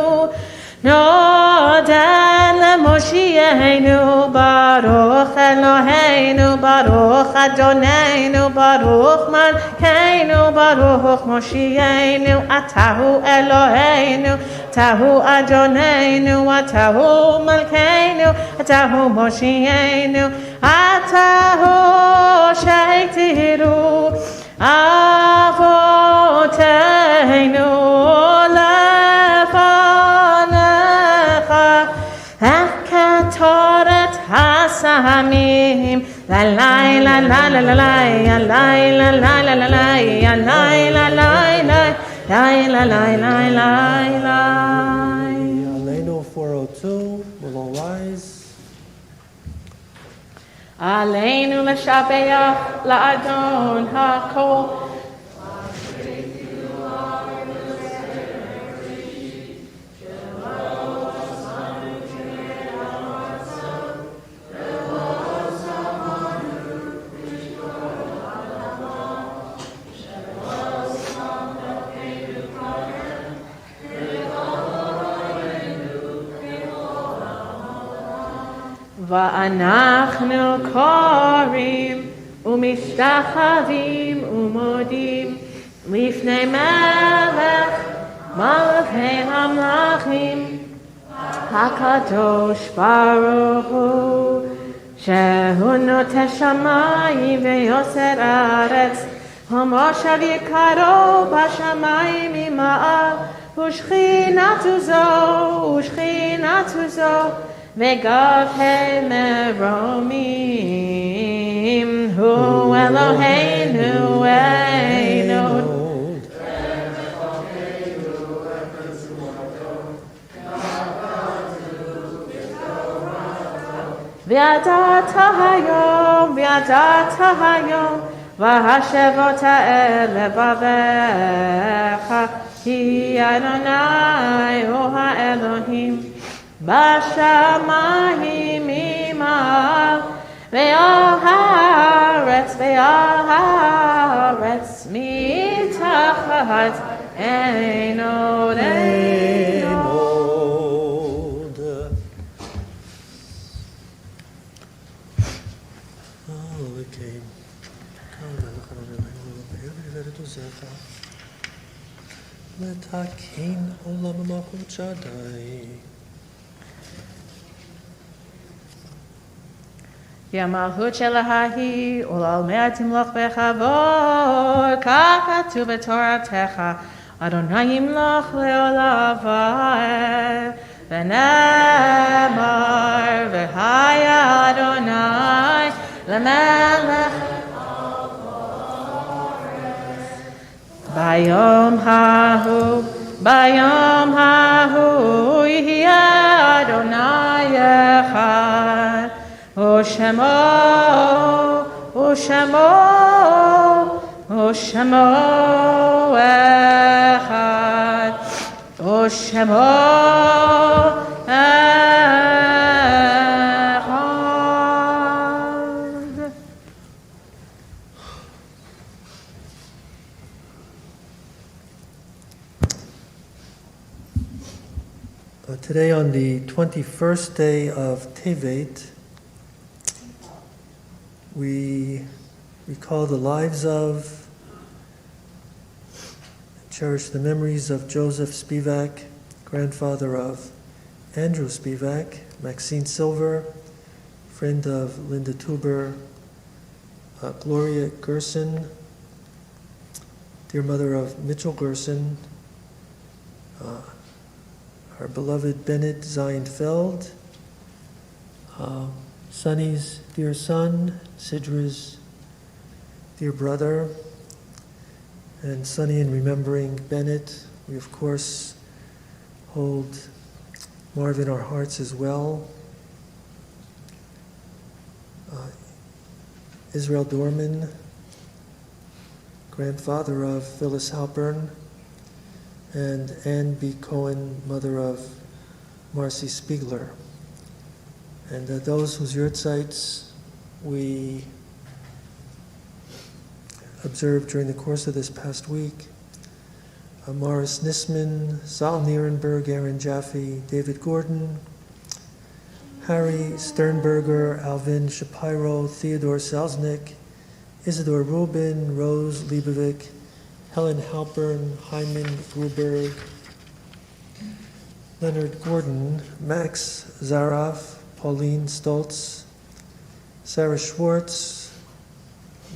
Nodel Moshienu, Baruch Eloheinu, Baruch Adonenu, Baruch Malkeinu, Baruch Moshienu, Atahu Eloheinu, Atahu Adonenu, Atahu Malkeinu, Atahu Moshienu, Atahu Sheitiru, Avoteinu, Torat hasamim, la la la la la la la, la la la la la la, la la la la la, la. Aleinu 402, we'll all rise. Aleinu l'shabeach la'adon ha'kol. ואנחנו קוראים ומשתחווים ומודים לפני מלך מלכי המלכים HaKadosh Baruch Hu, Shehu Noteh Shamayim Veyoser Aretz, Homoshav Yikaro Bashamayim Ima'al, Ushchinatu Zo, Vegav He Meromim, Hu Eloheinu Einod. V'yadata hayom, v'hashevota elevavecha, Hi Adonai hu ha'Elohim, b'shamayim imal, ve'al haaretz, mitachat einod. Letakin olam malchut Shaddai. Yamahut shelahahi ulal me'atim loch bechavor, kach katuv b'toratecha, Adonai yimloch le'olavai, v'nemar v'haya Adonai le'melech Bayom hahu, yihi Adonai echad, U'shemo echad, U'shemo echad. Today, on the 21st day of Tevet, we recall the lives of, cherish the memories of Joseph Spivak, grandfather of Andrew Spivak, Maxine Silver, friend of Linda Tuber, Gloria Gerson, dear mother of Mitchell Gerson, our beloved Bennett Zienfeld, Sonny's dear son, Sidra's dear brother, and Sonny, in remembering Bennett, we of course hold Marv in our hearts as well. Israel Dorman, grandfather of Phyllis Halpern, and Ann B. Cohen, mother of Marcy Spiegler. And those whose yurtzites we observed during the course of this past week: Morris Nisman, Sal Nierenberg, Aaron Jaffe, David Gordon, Harry Sternberger, Alvin Shapiro, Theodore Selznick, Isidore Rubin, Rose Leibovic, Helen Halpern, Hyman Gruberg, Leonard Gordon, Max Zaroff, Pauline Stoltz, Sarah Schwartz,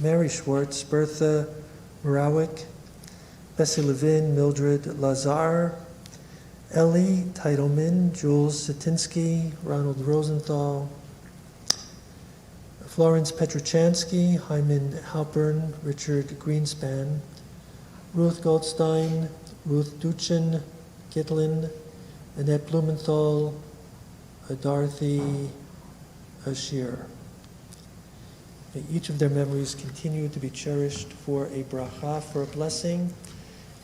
Mary Schwartz, Bertha Morawick, Bessie Levin, Mildred Lazar, Ellie Titleman, Jules Satinsky, Ronald Rosenthal, Florence Petruchansky, Hyman Halpern, Richard Greenspan, Ruth Goldstein, Ruth Duchin, Gitlin, Annette Blumenthal, Dorothy Ashir. May each of their memories continue to be cherished for a bracha, for a blessing.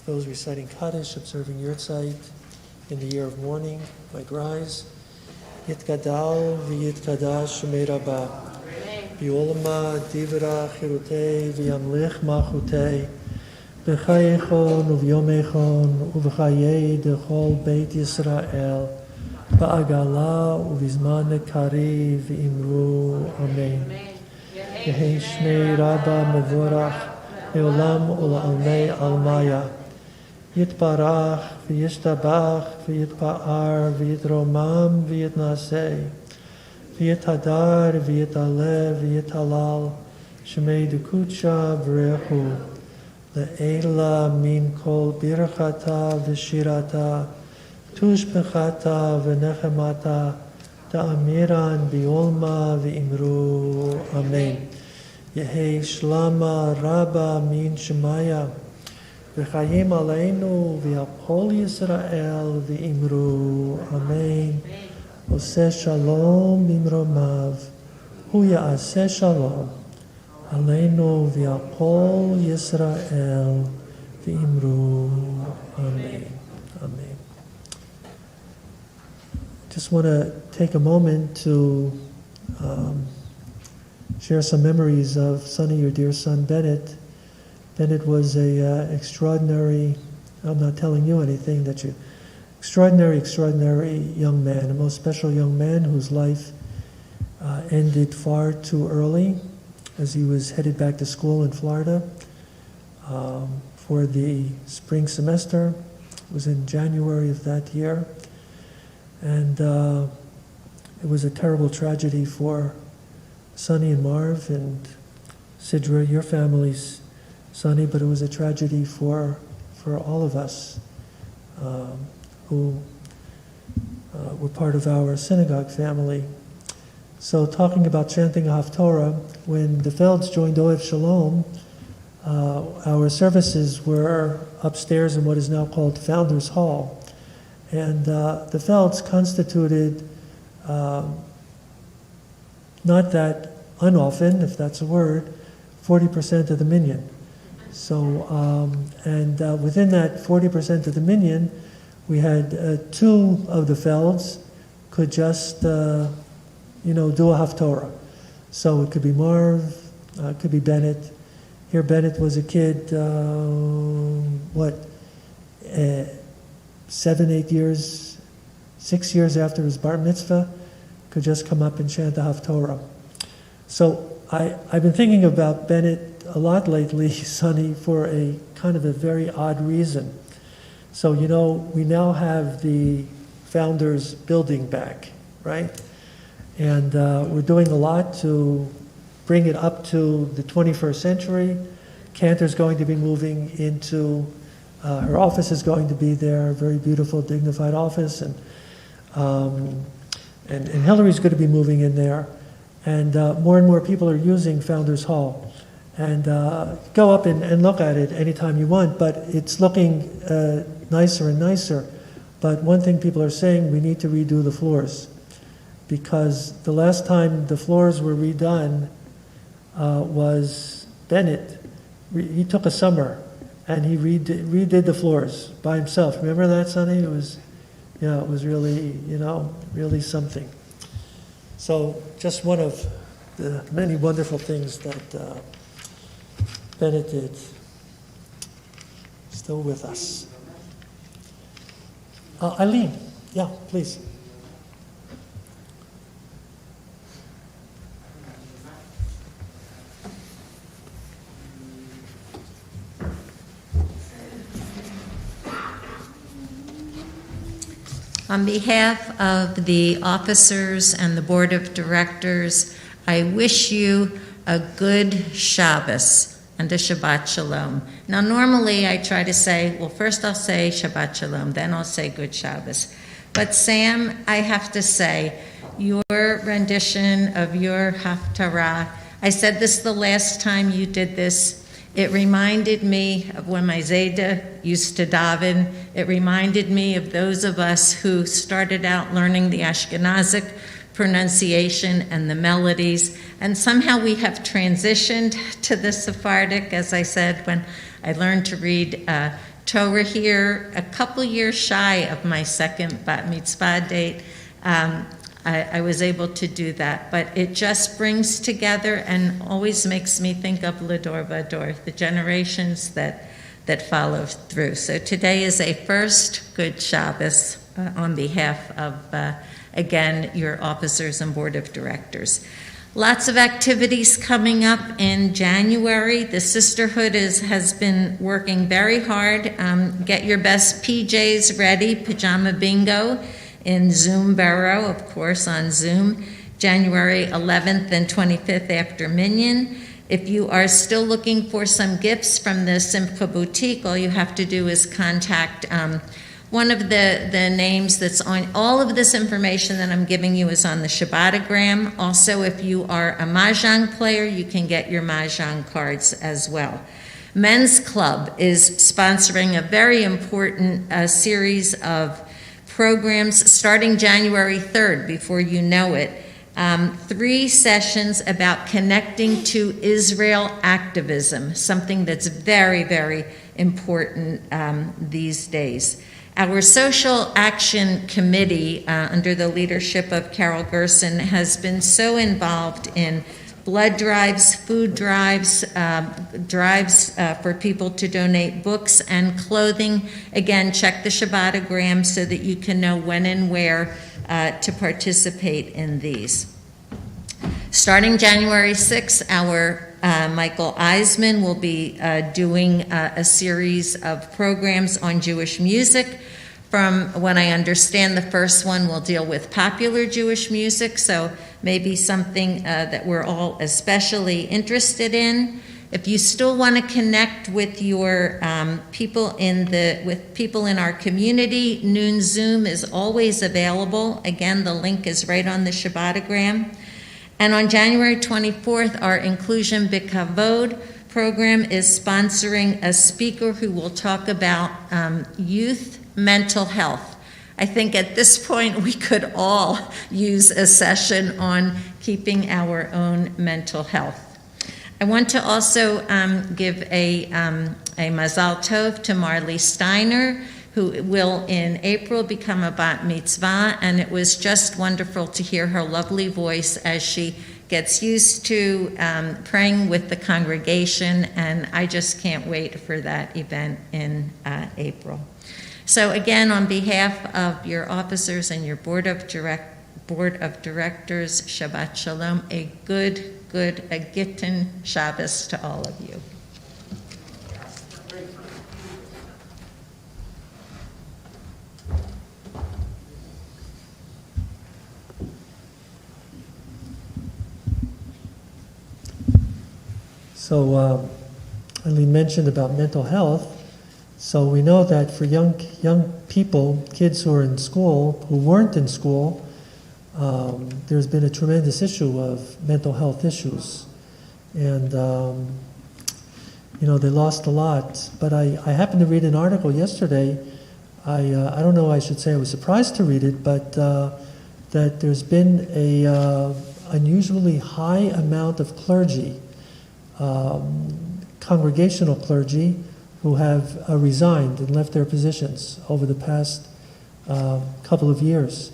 Those reciting Kaddish, observing Yurtzeit in the year of mourning, might rise. Yitgadal v'yitkadash shemei rabbah. V'yolama divra chirutei v'yamlich machutei. B'chayechon u'v'yomechon u'v'chayei dechol beit Yisrael. Ba'agala u'v'zman kari v'imru. Amen. Yehi shmei rabba mevorach le'olam u'la'almei almaya. Yitbarach v'yishtabach v'yitpa'ar v'yitromam v'yitnaseh v'yithadar v'yitalev v'yitalal shemei dukucha v'rechu le'ela min kol birchata v'shirata tushbechata v'nechemata ta'amiran bi'olma v'imru. Amen. Yehi shlama rabba min shemaya v'chayim aleinu v'yapol Yisrael v'imru. Amen. Oseh shalom bimromav hu ya'aseh shalom aleinu v'yapol Yisrael v'imru. Amen. Amen. Just want to take a moment to share some memories of Sonny, your dear son Bennett. Bennett was a extraordinary, I'm not telling you anything, that you, extraordinary young man, a most special young man whose life ended far too early as he was headed back to school in Florida for the spring semester. It was in January of that year. And it was a terrible tragedy for Sonny and Marv and Sidra, your families, Sonny, but it was a tragedy for all of us who were part of our synagogue family. So talking about chanting Haftorah, when the Felds joined Oev Shalom, our services were upstairs in what is now called Founders Hall. And the Felds constituted, not that unoften, if that's a word, 40% of the minyan. So, within that 40% of the minyan, we had two of the Felds could just, do a Haftorah. So it could be Marv, it could be Bennett. Here Bennett was a kid, 7, 8 years, 6 years after his bar mitzvah, could just come up and chant the Haftorah. So I've been thinking about Bennett a lot lately, Sonny, for a kind of a very odd reason. So, we now have the Founders building back, right? And we're doing a lot to bring it up to the 21st century. Cantor's going to be moving into, her office is going to be there, a very beautiful, dignified office, and Hillary's going to be moving in there. And more people are using Founders Hall. And go up and look at it anytime you want, but it's looking nicer and nicer. But one thing people are saying, we need to redo the floors, because the last time the floors were redone was Bennett. He took a summer and he redid the floors by himself. Remember that, Sonny? It was really, really something. So just one of the many wonderful things that Bennett did. Still with us. Eileen, yeah, please. On behalf of the officers and the board of directors, I wish you a good Shabbos and a Shabbat Shalom. Now, normally I try to say, well, first I'll say Shabbat Shalom, then I'll say good Shabbos. But Sam, I have to say, your rendition of your Haftarah, I said this the last time you did this, it reminded me of when my Zayda used to daven. It reminded me of those of us who started out learning the Ashkenazic pronunciation and the melodies, and somehow we have transitioned to the Sephardic. As I said, when I learned to read Torah here, a couple years shy of my second bat mitzvah date, I was able to do that. But it just brings together and always makes me think of L'dor Vador, the generations that follow through. So today is a first good Shabbos on behalf of again, your officers and board of directors. Lots of activities coming up in January. The Sisterhood has been working very hard. Get your best PJs ready, Pajama Bingo in Zoom Barrow, of course, on Zoom, January 11th and 25th after Minyan. If you are still looking for some gifts from the Simcha Boutique, all you have to do is contact one of the names that's on all of this information that I'm giving you is on the Shabbatogram. Also, if you are a Mahjong player, you can get your Mahjong cards as well. Men's Club is sponsoring a very important series of programs starting January 3rd, before you know it. 3 sessions about connecting to Israel activism, something that's very, very important these days. Our Social Action Committee, under the leadership of Carol Gerson, has been so involved in blood drives, food drives, drives for people to donate books and clothing. Again, check the Shabbatogram so that you can know when and where to participate in these. Starting January 6th, our Michael Eisman will be doing a series of programs on Jewish music. From what I understand, the first one will deal with popular Jewish music, so maybe something that we're all especially interested in. If you still want to connect with your people in our community, Noon Zoom is always available. Again, the link is right on the Shabbatogram. And on January 24th, our Inclusion B'Kavod program is sponsoring a speaker who will talk about youth mental health. I think at this point we could all use a session on keeping our own mental health. I want to also give a Mazal Tov to Marley Steiner, who will in April become a bat mitzvah, and it was just wonderful to hear her lovely voice as she gets used to praying with the congregation, and I just can't wait for that event in April. So again, on behalf of your officers and your board of directors, Shabbat Shalom, a Gittin Shabbos to all of you. So, Eileen mentioned about mental health. So we know that for young people, kids who are in school, who weren't in school, there's been a tremendous issue of mental health issues. And, they lost a lot. But I happened to read an article yesterday. I don't know, I should say I was surprised to read it, but that there's been a unusually high amount of clergy, congregational clergy, who have resigned and left their positions over the past couple of years.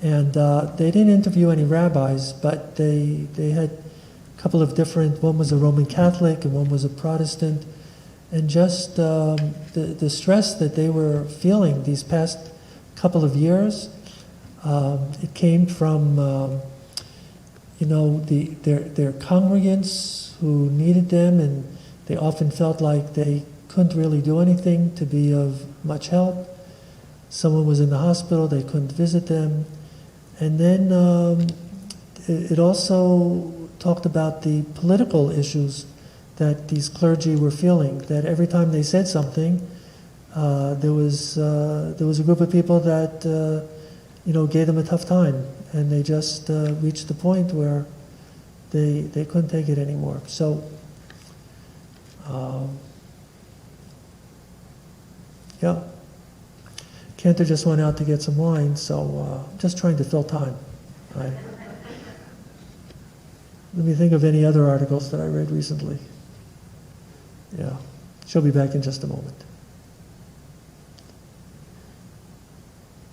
And they didn't interview any rabbis, but they had a couple of different, one was a Roman Catholic and one was a Protestant, and just the stress that they were feeling these past couple of years, it came from their congregants who needed them, and they often felt like they couldn't really do anything to be of much help. Someone was in the hospital, they couldn't visit them. And then it also talked about the political issues that these clergy were feeling, that every time they said something, there was a group of people that gave them a tough time, and they just reached the point where they couldn't take it anymore. So, yeah. Cantor just went out to get some wine, so just trying to fill time. Right? Let me think of any other articles that I read recently. Yeah, she'll be back in just a moment.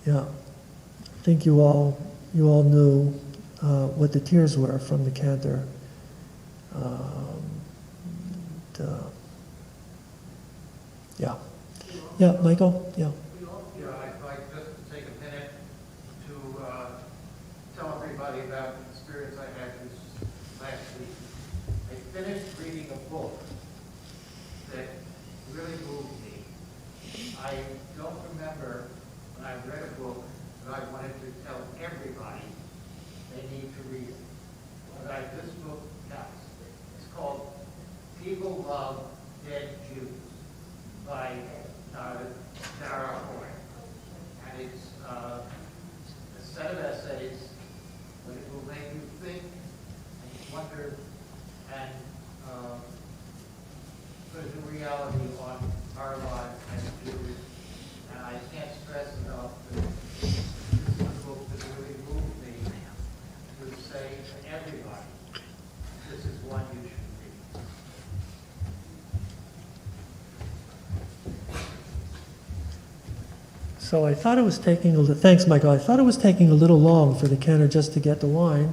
Yeah, I think you all knew what the tears were from the cantor. Yeah, Michael. Yeah. Yeah, I'd like just to take a minute to tell everybody about the experience I had this last week. I finished reading a book that really moved me. I don't remember when I read a book that I wanted to tell everybody they need to read it. But this book does. It's called People Love Dead Jews by Sarah Horn. And it's a set of essays, but it will make you think and wonder and put a new reality on our lives as Jews. And I can't stress enough that this is a book that really moved me to say to everybody, this is one you should read. So I thought it was taking thanks, Michael. I thought it was taking a little long for the canner just to get the wine,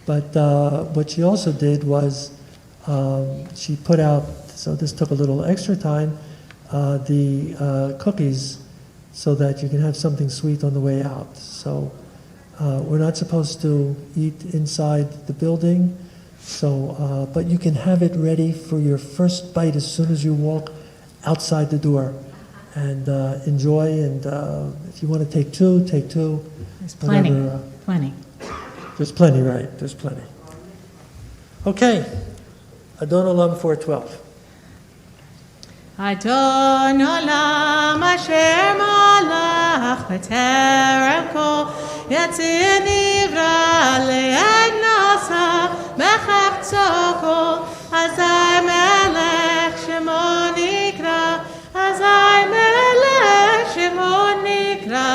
but what she also did was she put out, so this took a little extra time, the cookies so that you can have something sweet on the way out. So we're not supposed to eat inside the building, so but you can have it ready for your first bite as soon as you walk outside the door. And enjoy, and if you want to take two, take two. There's plenty, plenty. There's plenty, right, there's plenty. Okay, Adon Olam 412. Adon Olam asher malach b'terem kol yatzir nivra le'ed nasa b'chafto kol azai melech shemo nikra azai melech shemo nikra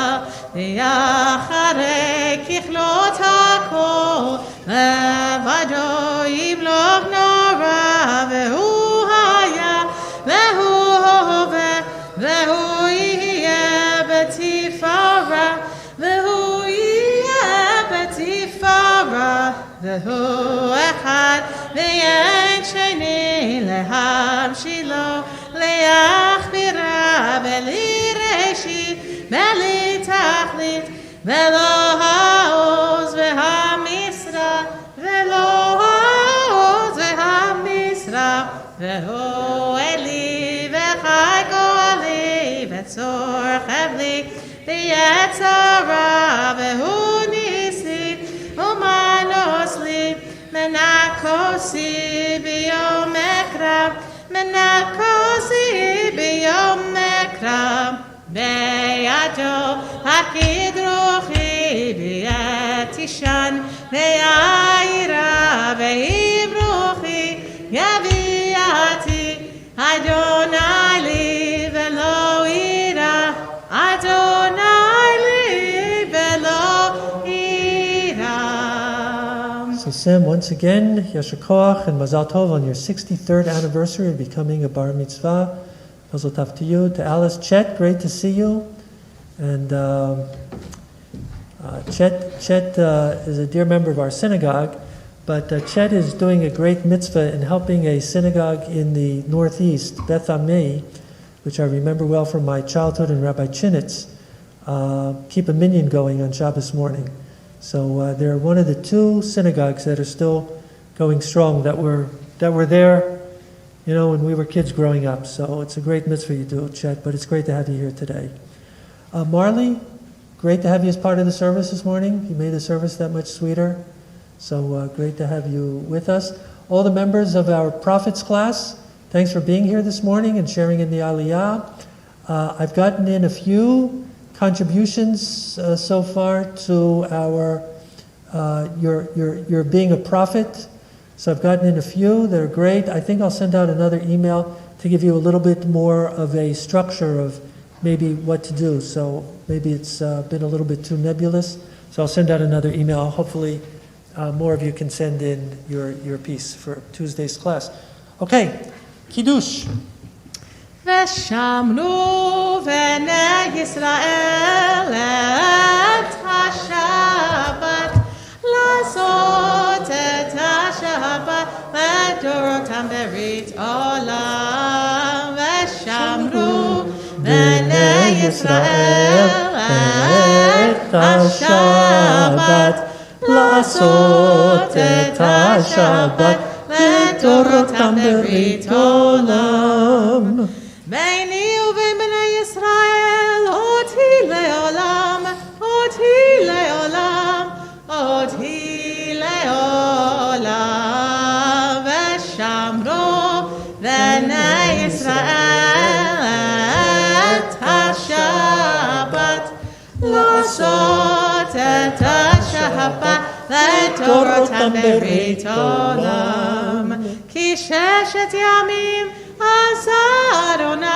ve'acharei kichlot hakol levado yimlok nora ve'hu haya ve'hu hove ve'hu yeh betifara ve'hu yeh betifara ve'hu echad ve'yen sheni lehamshilo le'achbira ve'lireshit ve'litachlit ve'lo ha'oz ve'hamisra ve'lo ha'oz ve'hamisra ve'hu eli ve'chai go'ali ve'tzor chavli ve'yetzara ve'hu nisi u'manosli menakosi b'yom ekra menakosi b'yom ekra be'yado hakidrochi be'yatishan be'ayira be'ibrochi yaviati Adonai li ve'lo ira Adonai li ve'lo ira. So Sam, once again, Yasher Koach and Mazal Tov on your 63rd anniversary of becoming a bar mitzvah. Mazel Tov to you. To Alice, Chet, great to see you. And Chet is a dear member of our synagogue, but Chet is doing a great mitzvah in helping a synagogue in the Northeast, Beth Ami, which I remember well from my childhood, and Rabbi Chinitz, keep a minyan going on Shabbos morning. So they're one of the two synagogues that are still going strong that were there, you know, when we were kids growing up. So it's a great mitzvah you do, Chet, but it's great to have you here today. Marley, great to have you as part of the service this morning. You made the service that much sweeter. So great to have you with us. All the members of our Prophets class, thanks for being here this morning and sharing in the Aliyah. I've gotten in a few contributions so far to our your being a prophet. So I've gotten in a few. They're great. I think I'll send out another email to give you a little bit more of a structure of maybe what to do. So maybe it's been a little bit too nebulous. So I'll send out another email. Hopefully more of you can send in your piece for Tuesday's class. Okay, Kiddush. ושמרו בני ישראל את השבת, לעשות את השבת לדורותם ברית עולם. ושמרו בני ישראל את השבת, לעשות את השבת לדורותם ברית עולם. ביני ובין בני ישראל, אותי לעולם, אותי לעולם, אותי לעולם, ושמרו בני ישראל את השבת, לעשות את השבת לדורותם ברית עולם. כי 6 ימים עשה אדוני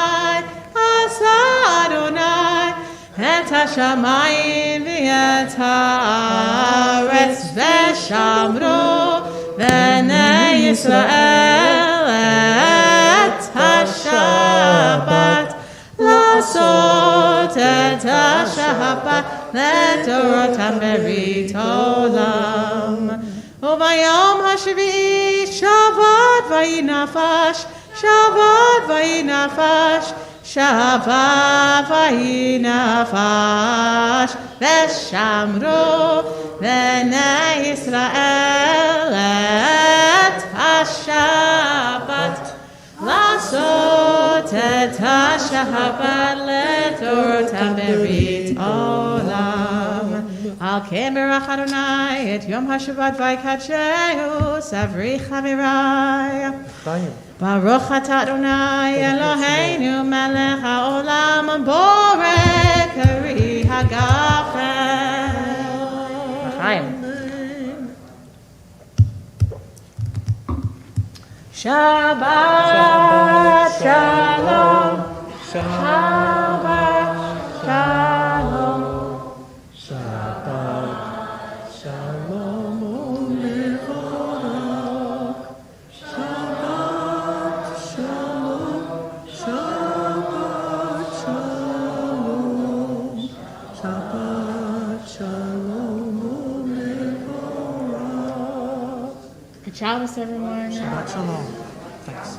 את השמיים ואת הארץ, ושמרו בני ישראל את השבת, לעשות את השבת לדורותם ברית עולם. וביום השביעי שבת ויהי נפש, שבת ויהי נפש, שבת ויהי נפש, ושמרו בני ישראל את השבת, לעשות את השבת לדורותם ברית עולם. על כן ברך אדוני את יום השבת ויקדשהו, סברי חברי. ברוך אתה אדוני אלוהינו מלך העולם, בורא פרי הגפן. לחיים. שבת שלום, שבת שלום, שבת שלום ומבורך, שבת שלום, שבת שלום, שבת שלום ומבורך. Good Shabbos, everyone. Shabbat shalom. Thanks.